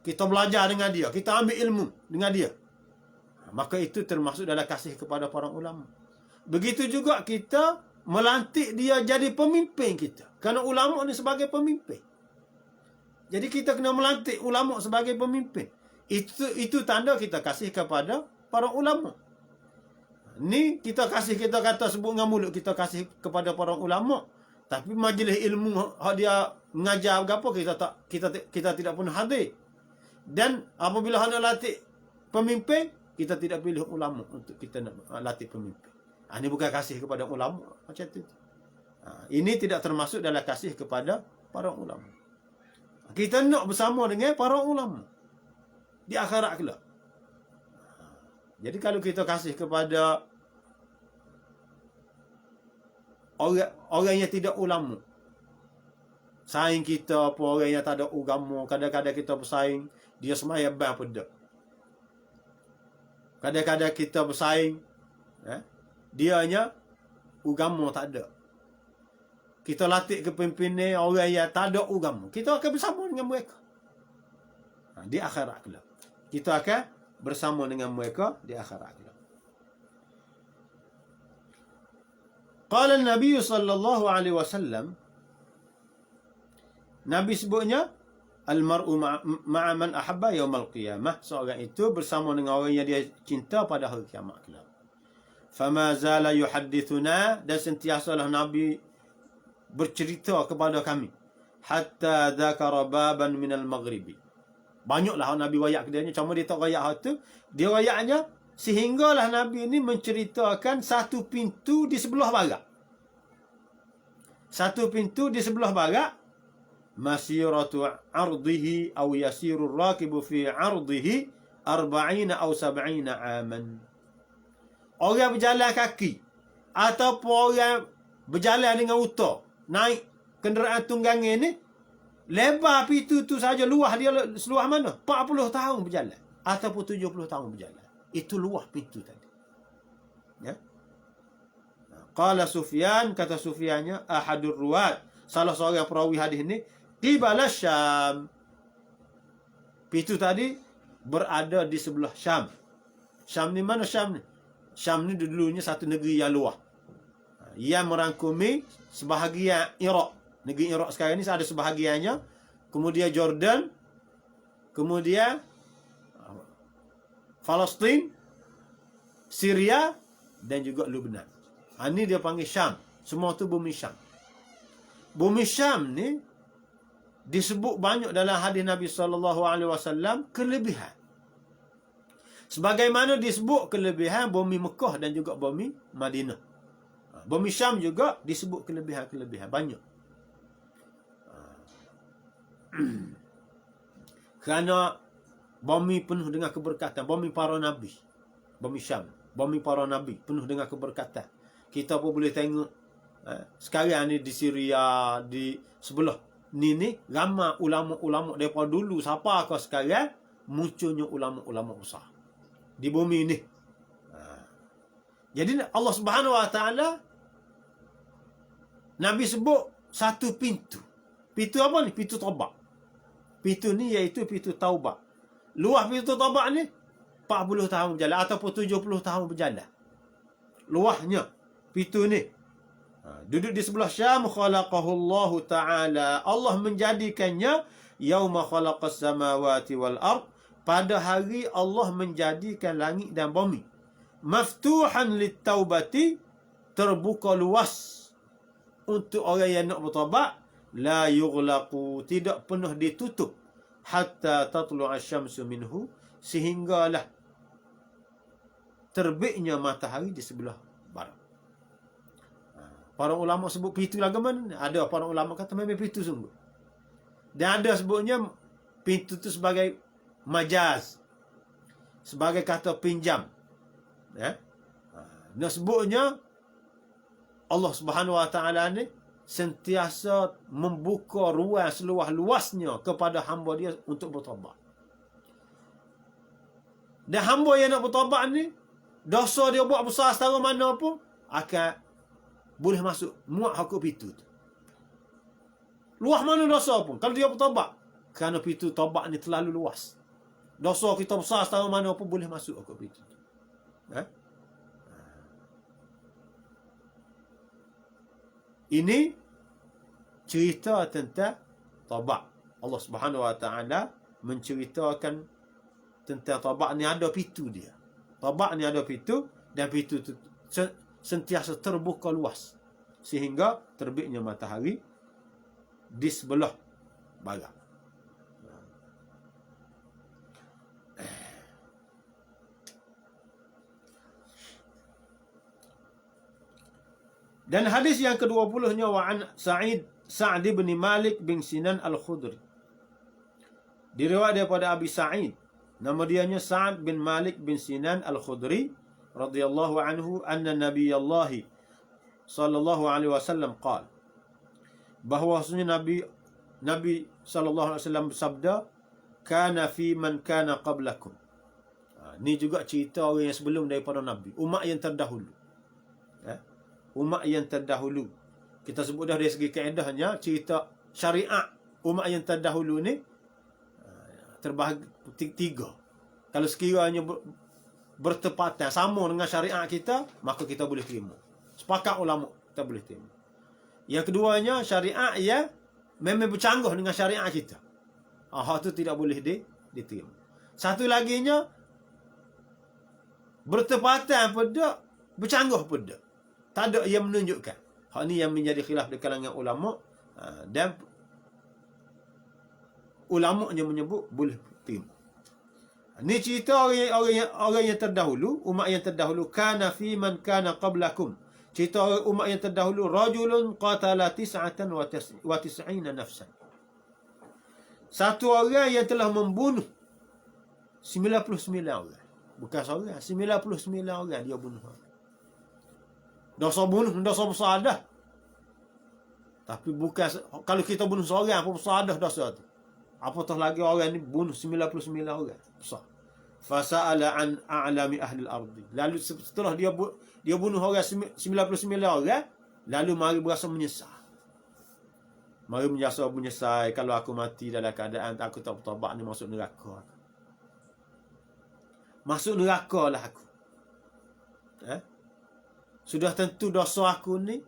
Kita belajar dengan dia, kita ambil ilmu dengan dia. Maka itu termasuk dalam kasih kepada para ulama. Begitu juga kita melantik dia jadi pemimpin kita. Kerana ulama ni sebagai pemimpin. Jadi kita kena melantik ulama sebagai pemimpin. Itu tanda kita kasih kepada para ulama. Ni kita kasih, kita kata sebut dengan mulut, kita kasih kepada para ulama. Tapi majlis ilmu dia mengajar apa, kita tidak pun hadir. Dan apabila hendak latih pemimpin, kita tidak pilih ulama untuk kita nak latih pemimpin. Ini bukan kasih kepada ulama macam tu. Ini tidak termasuk dalam kasih kepada para ulama. Kita nak bersama dengan para ulama di akhirat kelak. Jadi kalau kita kasih kepada orang yang tidak ulama, saing kita apa orang yang tak ada agama, kadang-kadang kita bersaing, dia semaya bang pedak. Kadang-kadang kita bersaing, dianya agama tak ada. Kita latih kepimpinan orang yang tak ada agama, kita akan bersama dengan mereka di akhirat kelak. Kita akan bersama dengan mereka di akhirat kelak. Qala Nabi sallallahu alaihi wasallam, Nabi sebutnya, al-mar'u ma'a man ahabba yaumal qiyamah. Seorang itu bersama dengan orang yang dia cinta pada hari kiamat kelak. Fama zala yuhaddithuna, dan sentiasalah Nabi bercerita kepada kami, hatta dzakara baban minal maghribi. Banyaklah Nabi wayak dia, cuma dia tak wayak tu, dia wayaknya sehinggalah Nabi ini menceritakan satu pintu di sebelah barat. Satu pintu di sebelah barat, masiratu ardihi aw yasiru rakibu fi ardihi 40 aw 70 aman. Orang berjalan kaki ataupun orang berjalan dengan unta, naik kenderaan tunggangan ni, lebar pintu tu saja, luah dia seluas mana? 40 tahun berjalan ataupun 70 tahun berjalan. Itu luah pintu tadi. Ya. Qala Sufyan, kata Sufyannya, ahadur ruwat, salah seorang perawi hadis ni, qibala Syam. Pintu tadi berada di sebelah Syam. Syam ni mana Syam ni? Syam ni dulunya satu negeri yang luas, yang merangkumi sebahagian Iraq. Negeri Iraq sekarang ni ada sebahagiannya, kemudian Jordan, kemudian Palestin, Syria dan juga Lebanon. Ini dia panggil Syam. Semua tu bumi Syam. Bumi Syam ni disebut banyak dalam hadis Nabi SAW kelebihan. Sebagaimana disebut kelebihan bumi Mekah dan juga bumi Madinah. Bumi Syam juga disebut kelebihan-kelebihan banyak. Kerana bumi penuh dengan keberkatan, bumi para nabi. Bumi Syam, bumi para nabi penuh dengan keberkatan. Kita pun boleh tengok sekarang ni di Syria, di sebelah ni ramai ulama-ulama daripada dulu siapa ke sekarang munculnya ulama-ulama besar di bumi ni. Jadi Allah Subhanahu Wa Taala Nabi sebut satu pintu. Pintu apa ni? Pintu taubat. Pintu ni iaitu pintu taubat. Luas pintu taubat ni 40 tahun berjalan ataupun 70 tahun berjalan. Luahnya pintu ni. Duduk di sebelah Syam, khalaqahu Allah Ta'ala. Allah menjadikannya yauma khalaqas samawati wal ard. Pada hari Allah menjadikan langit dan bumi. Maftuhan lit taubati, terbuka luas untuk orang yang nak bertaubat. La yughlaqu, tidak pernah ditutup, hatta tatlu'a syamsu minhu, sehinggalah terbitnya matahari di sebelah barat. Para ulama sebut pintu lagu mana? Ada para ulama kata memang pintu sungguh. Dan ada sebutnya pintu itu sebagai majaz, sebagai kata pinjam. Dia sebutnya Allah Subhanahu Wa Taala ni sentiasa membuka ruang seluas-luasnya kepada hamba dia untuk bertaubat. Dan hamba yang nak bertaubat ni, dosa dia buat besar setara mana pun akan boleh masuk muat hakuk pintu tu. Luas mana dosa pun kalau dia bertaubat, kerana pintu taubat ni terlalu luas. Dosa kita besar setara mana pun boleh masuk hakuk pintu tu. Ini cerita tentang taubat. Allah Subhanahu Wa Taala menceritakan tentang taubat ni ada pintu dia. Taubat ni ada pintu, dan pintu tu sentiasa terbuka luas sehingga terbitnya matahari di sebelah barat. Dan hadis yang ke-20-nya wa an Sa'd bin Malik bin Sinan Al-Khudri. Diriwayat daripada Abi Sa'id, nama dianya Sa'd bin Malik bin Sinan Al-Khudri radhiyallahu anhu, anna Nabiyullah sallallahu alaihi wasallam qala, bahwasanya Nabi sallallahu alaihi wasallam bersabda, kana fi man kana qablakum. Ni juga cerita orang yang sebelum daripada Nabi, umat yang terdahulu. Umat yang terdahulu. Kita sebut dah dari segi kaedahnya, cerita syariat umat yang terdahulu ni terbahagi tiga. Kalau sekiranya bertepatan sama dengan syariat kita, maka kita boleh terima. Sepakat ulama kita boleh terima. Yang keduanya syariat yang memang bercanggah dengan syariat kita. Hak tu tidak boleh diterima. Satu laginya bertepatan pada, bercanggah pada. Tak ada yang menunjukkan. Hak ni yang menjadi khilaf di kalangan ulama, dan ulama-nya menyebut boleh terima. Ni cerita orang yang terdahulu, umat yang terdahulu, kana fi man kana qablakum. Cerita umat yang terdahulu, rajulun qatala 99 nafsan. Satu orang yang telah membunuh 99 orang. Bukan seorang, 99 orang dia bunuh. Dosa bunuh, dosa besar dah. Tapi bukan, kalau kita bunuh seorang, apa besar dah dosa tu. Apatah lagi orang ni bunuh 99 orang. Besar. Fasa'ala an a'lami ahli al-ardi. Lalu setelah dia bunuh orang 99 orang, lalu mari berasa menyesal. Mari menyesal, kalau aku mati dalam keadaan aku tak bertaubat ni, masuk neraka. Masuk neraka lah aku. Sudah tentu dosa aku ni,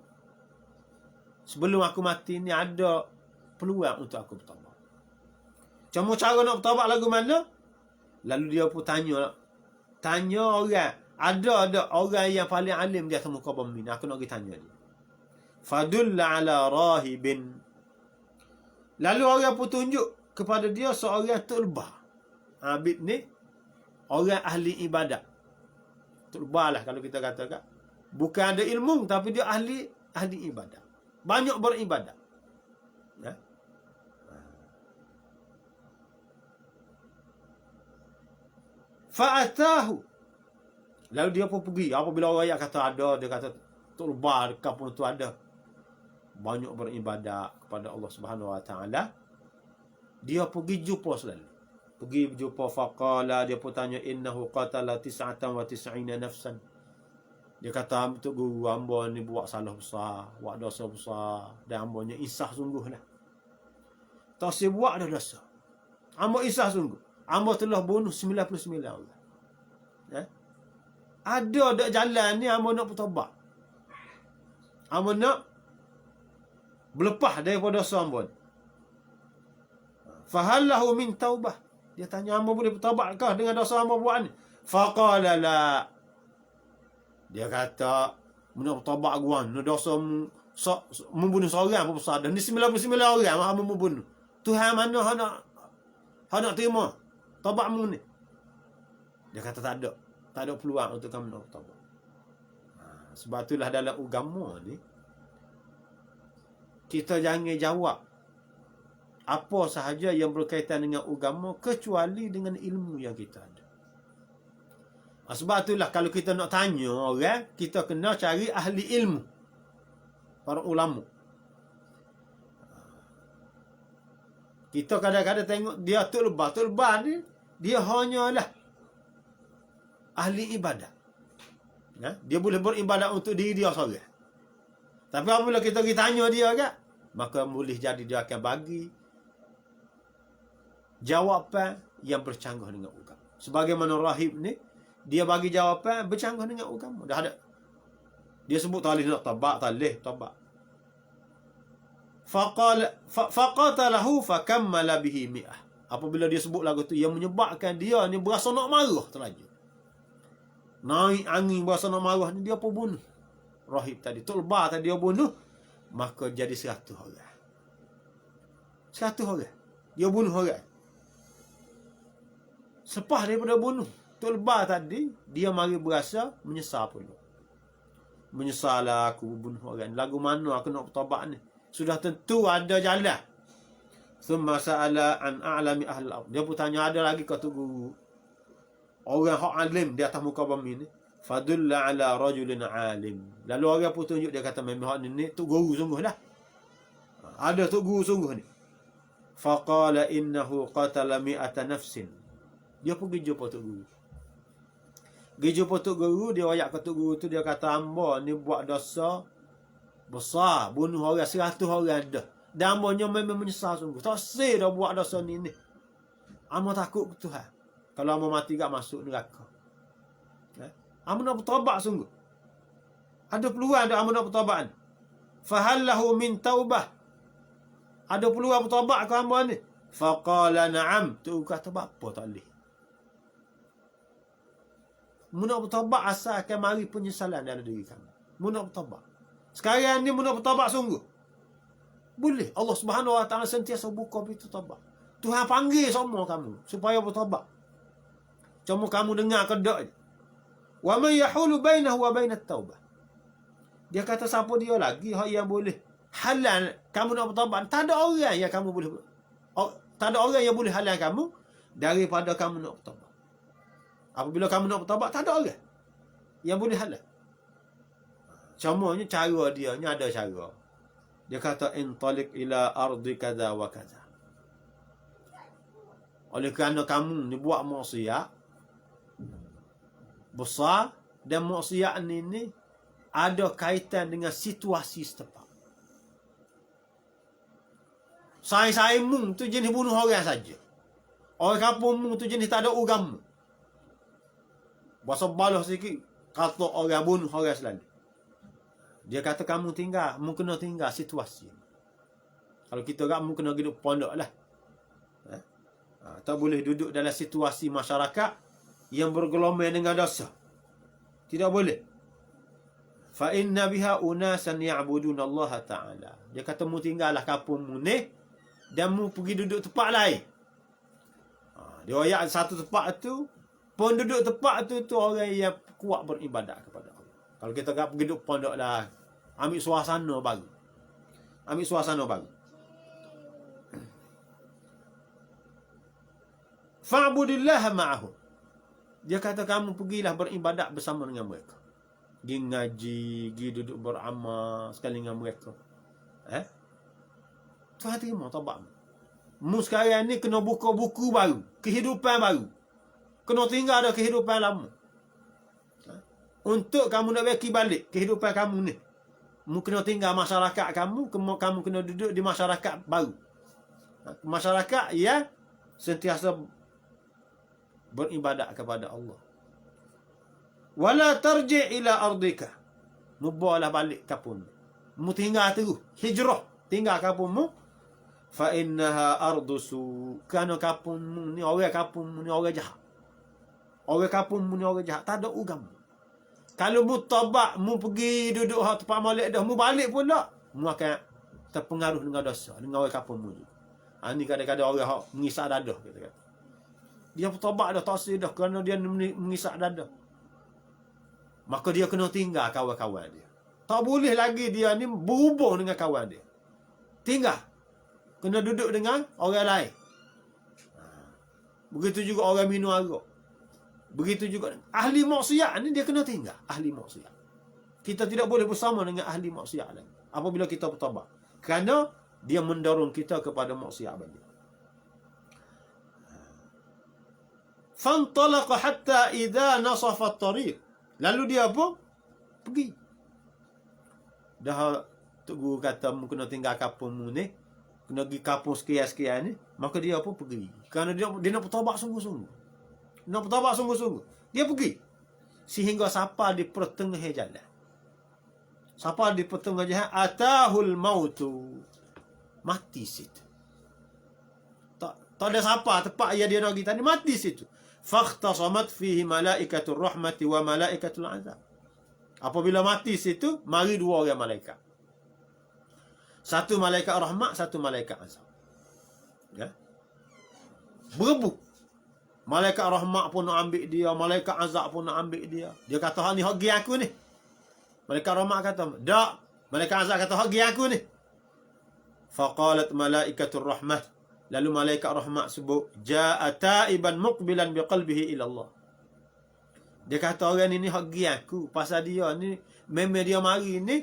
sebelum aku mati ni ada peluang untuk aku bertaubat. Cuma cara nak bertaubat lagu mana? Lalu dia pun tanya orang. Ada orang yang paling alim di atas muka bumi ni. Aku nak pergi tanya dia. Fadulla ala rahibin. Lalu orang pun tunjuk kepada dia seorang Tok Lebah. Abid ni orang ahli ibadat. Tok Lebah lah kalau kita katakan. Bukan ada ilmu, tapi dia ahli ibadat. Banyak beribadat. Fa'atahu. Lalu dia pun pergi. Apabila orang kata ada, dia kata Tok Lebah dekat pun tu ada. banyak beribadat kepada Allah Subhanahu Wa Taala, dia pergi jumpa selalu. Pergi jumpa faqala, dia pun tanya innahu qatala 99 nafsan. Dia kata tu guru hamba ni buat salah besar, buat dosa besar, dan hambanya insah sungguhlah. Tak saya buat dah dosa. Hamba insah sungguh. Hamba telah bunuh 99 orang. Ya? Ada dak jalan ni hamba nak bertaubat. Hamba nak berlepas daripada dosa hamba. Fahallahu min taubah. Dia tanya hamba boleh bertaubatkah dengan dosa hamba buat ni? Faqala la. Dia kata, nak bertaubat gua, nak dosa membunuh seorang apa besar. Dan ni 99 orang hamba membunuh. Tuhan mana nak terima taubatmu ni? Dia kata tak ada. Tak ada peluang untuk kamu nak bertaubat. Sebab itulah dalam agama ni, kita jangan jawab apa sahaja yang berkaitan dengan agama kecuali dengan ilmu yang kita ada. Sebab itulah kalau kita nak tanya orang, kita kena cari ahli ilmu, para ulama. Kita kadang-kadang tengok dia Tok Lebah ni, dia hanyalah ahli ibadat. Ya? Dia boleh beribadat untuk diri dia seorang. Tapi apabila kita pergi tanya dia kan, maka boleh jadi dia akan bagi jawapan yang bercanggah dengan agama. Sebagaimana rahib ni, dia bagi jawapan bercanggah dengan agama. Dah ada. Dia sebut talih nak tabak, talih tabak. Faqatalahu fakammala bihi mi'ah. Apabila dia sebut lagu tu, yang menyebabkan dia ni berasa nak marah terlaju. Naik angin berasa nak marah ni, dia pun bunuh rahib tadi. Tok Lebah tadi dia bunuh, maka jadi 100 orang. 100 orang. Dia bunuh orang. Selepas daripada bunuh Tok Lebah tadi, dia mari berasa menyesal pula. Menyesallah aku bunuh orang. Lagu mana aku nak bertaubat ni? Sudah tentu ada jalan. Thumma sa'ala an a'lami ahli al-ard. Dia pun tanya, ada lagi kau tu guru, orang hak alim di atas muka bumi ni? Fadulla ala rajulin alim. Lalu orang pun tunjuk, dia kata memang hak ni tu guru sungguh lah. Ada tu guru sungguh ni. Faqala innahu qatala mi'ata nafsin. Dia pergi jumpa Tok Guru. Pergi jumpa Tok Guru, dia wayak ke Tok Guru tu, dia kata hamba ni buat dosa besar, bunuh orang 100 orang dah. Dan hambanya memang menyesal sungguh. Tak say dah buat dosa ni. Hamba takut ke Tuhan. Kalau hamba mati tak masuk neraka. Hamba nak bertaubat sungguh. Ada peluang dah hamba nak bertaubat ni. Fahallahu min taubah. Ada peluang bertaubat ke hamba ni? Faqala na'am. Tu kata apa tak boleh. Mu nak bertaubat asalkan mari penyesalan dalam diri kamu. Mu nak bertaubat. Sekarang ni mu nak bertaubat sungguh. Boleh. Allah Subhanahu Wa Taala sentiasa buka pintu taubat. Tuhan panggil semua kamu supaya bertaubat. Cuma kamu dengar kedak je. Wa man yahulu bainahu wa bainat taubah. Dia kata siapa dia lagi hak yang boleh halal kamu nak bertaubat. Tak ada orang yang kamu boleh, tak ada orang yang boleh halal kamu daripada kamu nak bertaubat. Apabila kamu nak bertaubat, tak ada orang yang boleh halal. Cumanya cara dia ni ada cara. Dia kata intaliq ila ardi kaza wa kaza. Oleh kerana kamu ni buat maksiat besar, dan maksiat ni ada kaitan dengan situasi setempat. Saya-sayamu tu jenis bunuh orang saja. Orang kampungmu tu jenis tak ada agama. Bahasa balas sikit, kata orang bunuh orang selalu. Dia kata kamu tinggal, mu kena tinggal situasi. Kalau kita tak, mu kena hidup pondok lah. Tak boleh duduk dalam situasi masyarakat yang bergelombang dengan dosa. Tidak boleh. Fa inna biha unasan ya'buduna Allah Ta'ala. Dia kata mu tinggallah kampungmu ni dan mu pergi duduk tempat lain. Dia ayat satu tempat tu, penduduk tempat tu orang yang kuat beribadat kepada Allah. Kalau kita tak pergi duduk pondok lah, ambil suasana baru. Ambil suasana baru. Fa'budillah ma'ahum. Dia kata kamu pergilah beribadat bersama dengan mereka. Pergi ngaji, pergi duduk beramal sekali dengan mereka. Tuhan terima taubat. Mu sekarang ni kena buka buku baru, kehidupan baru. Kena tinggal ada kehidupan lama. Untuk kamu nak bagi balik kehidupan kamu ni, mu kena tinggal masyarakat kamu kena duduk di masyarakat baru. Masyarakat yang sentiasa beribadat kepada Allah. Wala tarji' ila ardika. Mu bawalah balik kampung. Mu tinggal terus, hijrah, tinggal kampung mu. Fa innaha ardusu. Kerana kampung mu ni orang jahat. Orang kampung mu ni orang jahat, tak ada agama. Kalau mu taubat, mu pergi duduk tempat molek dah, mu balik pula, mu akan terpengaruh dengan dosa, dengan orang kampung mu. Ni kadang-kadang orang hak mengisak dadah kita kata. Dia bertaubat dah, tak sih dah kerana dia mengisak dadah. Maka dia kena tinggal kawan-kawan dia. Tak boleh lagi dia ni berhubung dengan kawan dia. Tinggal. Kena duduk dengan orang lain. Begitu juga orang minum arak. Begitu juga ahli maksiat ni dia kena tinggal. Ahli maksiat. Kita tidak boleh bersama dengan ahli maksiat lagi apabila kita bertaubat. Kerana dia mendorong kita kepada maksiat balik. Fantalaqa hatta idza nasafa at-tariq. Lalu dia apa? Pergi. Dah Tok Guru kata mu kena tinggal kampung mu ni, kena pergi kampung sekian-sekian ni, maka dia apa? Pergi. Kerana dia nak bertaubat sungguh-sungguh. Nak bertaubat sungguh-sungguh. Dia pergi. Sehingga sampai di pertengahan jalan. Sampai di pertengahan jalan, atahul mautu. Mati situ. Tak ada sampai tempat yang dia nak pergi tadi, mati situ. Fakhtasamat fihi malaikatur rahmati wa malaikatul azab. Apabila mati situ, mari dua orang malaikat. Satu malaikat rahmat, satu malaikat azab. Ya. Berebut. Malaikat rahmat pun nak ambil dia, malaikat azab pun nak ambil dia. Dia kata, "Hak ni hak gi aku ni." Malaikat rahmat kata, "Tak." Malaikat azab kata, "Hak gi aku ni." Faqalat malaikatur rahmat. Lalu malaikat rahmat sebut, "Ja'a ta'iban muqbilan biqalbihi ila Allah." Dia kata orang ni hak gi aku, pasal dia ni memang dia mari ni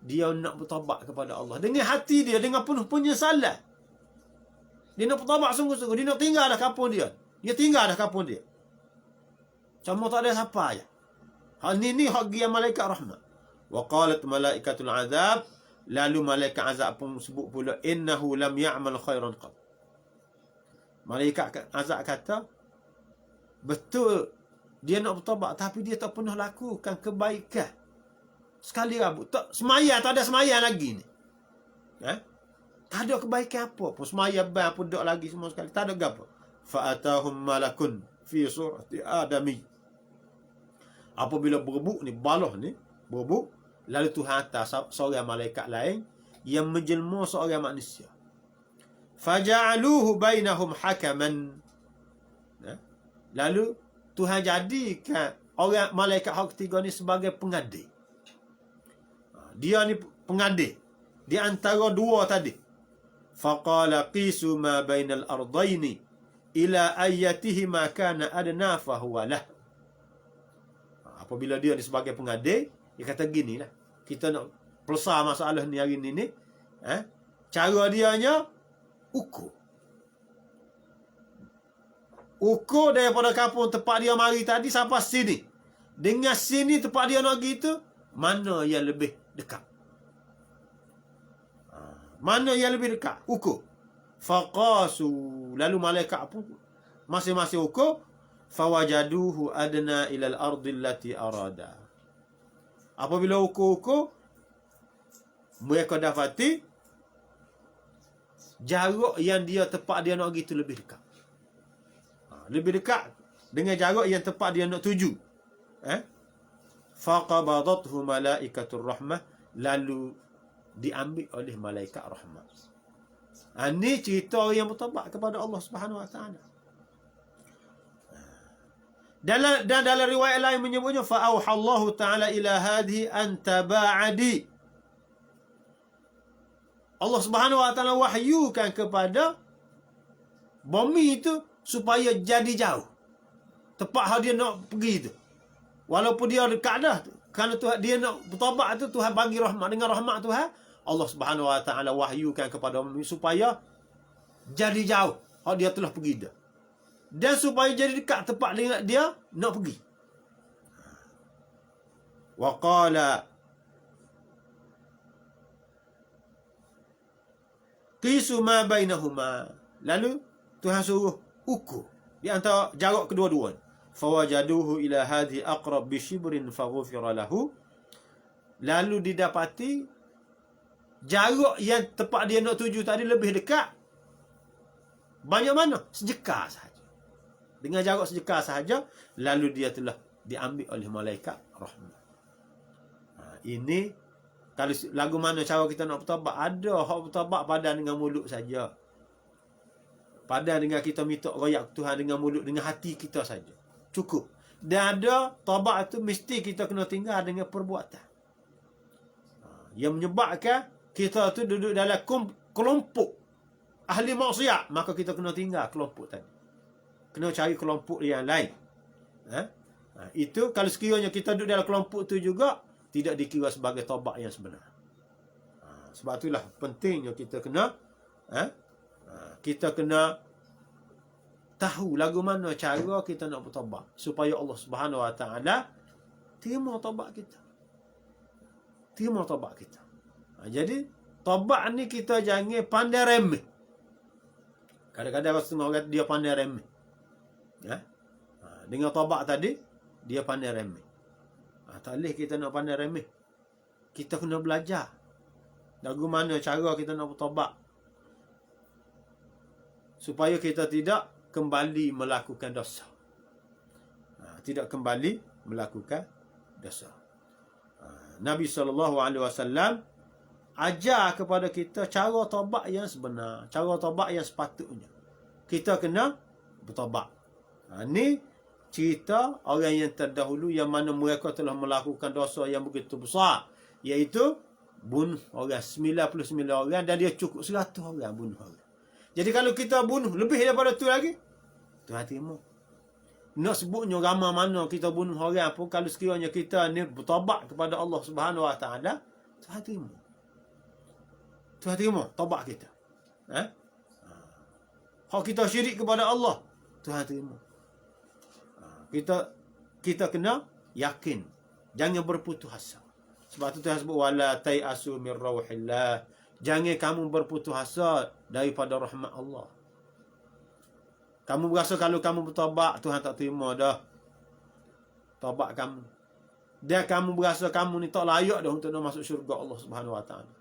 dia nak bertaubat kepada Allah dengan hati dia, dengan penuh penyesalan. Dia nak bertaubat sungguh-sungguh, dia nak tinggal dah kampung dia. Dia tinggal dah kampung dia. Cuma tak ada siapa aja. Hal ni hak gi malaikat rahmat. Wa qalat malaikatul azab. Lalu malaikat azab pun sebut pula, "Innahu lam ya'mal khairan qat." Malaikat azab kata, betul dia nak bertaubat tapi dia tak pernah lakukan kebaikan. Sekali rabut. Tak semaya, tak ada semaya lagi ni. Tak ada kebaikan apa pun. Semaya ban pun tak lagi semua sekali. Tak ada apa. Fa'atahum malakun fi surati adami. Apabila berebut ni, balah ni, berebut, lalu Tuhan hantar seorang malaikat lain yang menjelma seorang manusia. Faja'aluhu bainahum hakaman. Lalu Tuhan jadikan orang malaikat hak ketiga ni sebagai pengadil. Dia ni pengadil di antara dua tadi. Faqala qisu ma bainal ardaini ila ayyatihima kana adna fa huwa lah. Apabila dia ni sebagai pengadil, dia kata ginilah. Kita nak pelesar masalah ni hari ni. Cara dianya ukur. Ukur daripada kampung tempat dia mari tadi sampai sini. Dengan sini tempat dia nak pergi tu, mana yang lebih dekat? Mana yang lebih dekat? Ukur. Faqasu. Lalu malaikat pun masing-masing ukur. Fawajaduhu adna ilal ardi allati arada. Apabila ukur-ukur, mereka dapati jarak yang dia tempat dia nak pergi itu lebih dekat. Lebih dekat dengan jarak yang tempat dia nak tuju. Faqabadathu malaikatur rahmah. Lalu diambil oleh malaikat rahmat. Ini cerita orang yang bertaubat kepada Allah Subhanahu Wa Taala. Dan dalam riwayat lain menyebutnya, fa'auhallahu ta'ala ila hadhi an taba'adi. Allah Subhanahu Wa Taala wahyukan kepada bumi itu supaya jadi jauh. Tempat dia nak pergi tu. Walaupun dia dekat dah tu. Kerana Tuhan, dia nak bertaubat tu, Tuhan bagi rahmat. Dengan rahmat Tuhan, Allah Subhanahu Wa Taala wahyukan kepada Nabi supaya jadi jauh dia telah pergi dah. Dan supaya jadi dekat tempat dia nak pergi. Wa qala qisu ma bainahuma. Lalu Tuhan suruh ukur di antara jarak kedua-dua. Fawajaduhu ila hadhi aqrab bi shibrin faghfira lahu. Lalu didapati jarak yang tempat dia nak tuju tadi lebih dekat. Banyak mana? Sejekar sahaja. Dengan jarak sejekar sahaja, lalu dia telah diambil oleh malaikat rahmat. Ini kalau lagu mana cara kita nak bertaubat, ada hak bertaubat padan dengan mulut saja. Padan dengan kita minta royak Tuhan dengan mulut, dengan hati kita saja. Cukup. Dan ada taubat itu mesti kita kena tinggal dengan perbuatan. Yang menyebabkan kita tu duduk dalam kelompok ahli maksiat, maka kita kena tinggal kelompok tadi. Kena cari kelompok yang lain. Itu kalau sekiranya kita duduk dalam kelompok tu juga, tidak dikira sebagai taubat yang sebenar. Sebab itulah pentingnya kita kena tahu lagu mana cara kita nak bertaubat supaya Allah Subhanahu Wa Taala terima taubat kita. Terima taubat kita. Jadi taubat ni kita jangan pandai remeh. Kadang-kadang setengah orang dia pandai remeh. Dengan taubat tadi dia pandai remeh. Tak boleh kita nak pandai remeh. Kita kena belajar lagu mana cara kita nak bertaubat supaya kita tidak kembali melakukan dosa. Tidak kembali melakukan dosa. Nabi SAW ajar kepada kita cara taubat yang sebenar, cara taubat yang sepatutnya. Kita kena bertaubat. Ni cerita orang yang terdahulu yang mana mereka telah melakukan dosa yang begitu besar, iaitu bunuh orang 99 orang, dan dia cukup 100 orang bunuh orang. Jadi kalau kita bunuh lebih daripada tu lagi, Tuhan terima. Nak sebutnya ramai mana kita bunuh orang pun, kalau sekiranya kita ni bertaubat kepada Allah Subhanahu Wa Taala, Tuhan terima. Tuhan terima taubat kita. Kalau kita syirik kepada Allah, Tuhan terima. Kita kena yakin, jangan berputus asa. Sebab tu Tuhan sebut wala tai'asu min rauhillah. Jangan kamu berputus asa daripada rahmat Allah. Kamu berasa kalau kamu bertaubat, Tuhan tak terima dah taubat kamu. Dan kamu berasa kamu ni tak layak dah untuk nak masuk syurga Allah Subhanahu Wa Taala.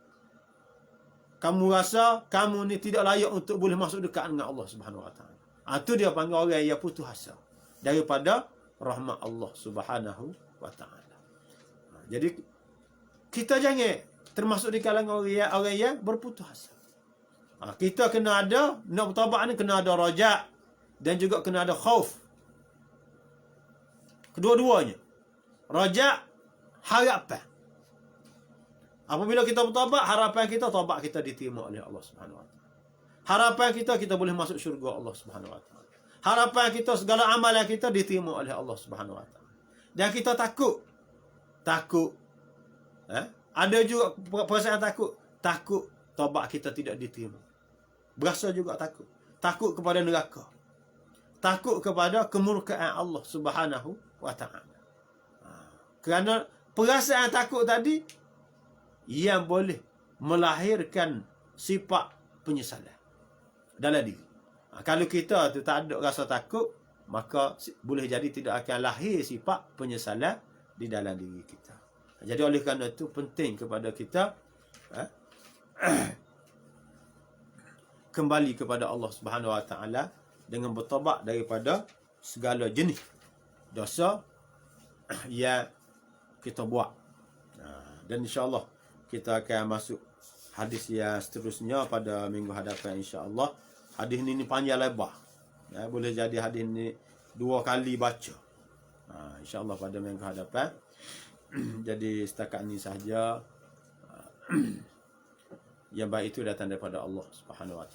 Kamu rasa kamu ni tidak layak untuk boleh masuk dekat dengan Allah Subhanahu Wa Taala. Itu dia panggil orang yang putus asa daripada rahmat Allah Subhanahu Wa Taala. Jadi kita jangan termasuk di kalangan orang yang berputus asa. Kita kena ada, nak bertaubat ni kena ada raja dan juga kena ada khauf. Kedua-duanya. Raja, harapan. Apabila kita bertaubat, harapan kita taubat kita diterima oleh Allah Subhanahu Wa Taala. Harapan kita boleh masuk syurga Allah Subhanahu Wa Taala. Harapan kita segala amalan kita diterima oleh Allah Subhanahu Wa Taala. Dan kita takut. Ada juga perasaan takut taubat kita tidak diterima. Berasa juga takut kepada neraka. Takut kepada kemurkaan Allah Subhanahu Wa Taala. Kerana perasaan takut tadi yang boleh melahirkan sifat penyesalan dalam diri. Kalau kita tu tak ada rasa takut, maka boleh jadi tidak akan lahir sifat penyesalan di dalam diri kita. Jadi oleh kerana itu penting kepada kita kembali kepada Allah Subhanahu Wa Taala dengan bertaubat daripada segala jenis dosa yang kita buat. Dan insya-Allah kita akan masuk hadis yang seterusnya pada minggu hadapan insya-Allah. Hadis ni panjang lebar. Boleh jadi hadis ni 2 kali baca. Insya-Allah pada minggu hadapan. Jadi setakat ni sahaja. Yang baik itu datang daripada Allah Subhanahu Wa Taala.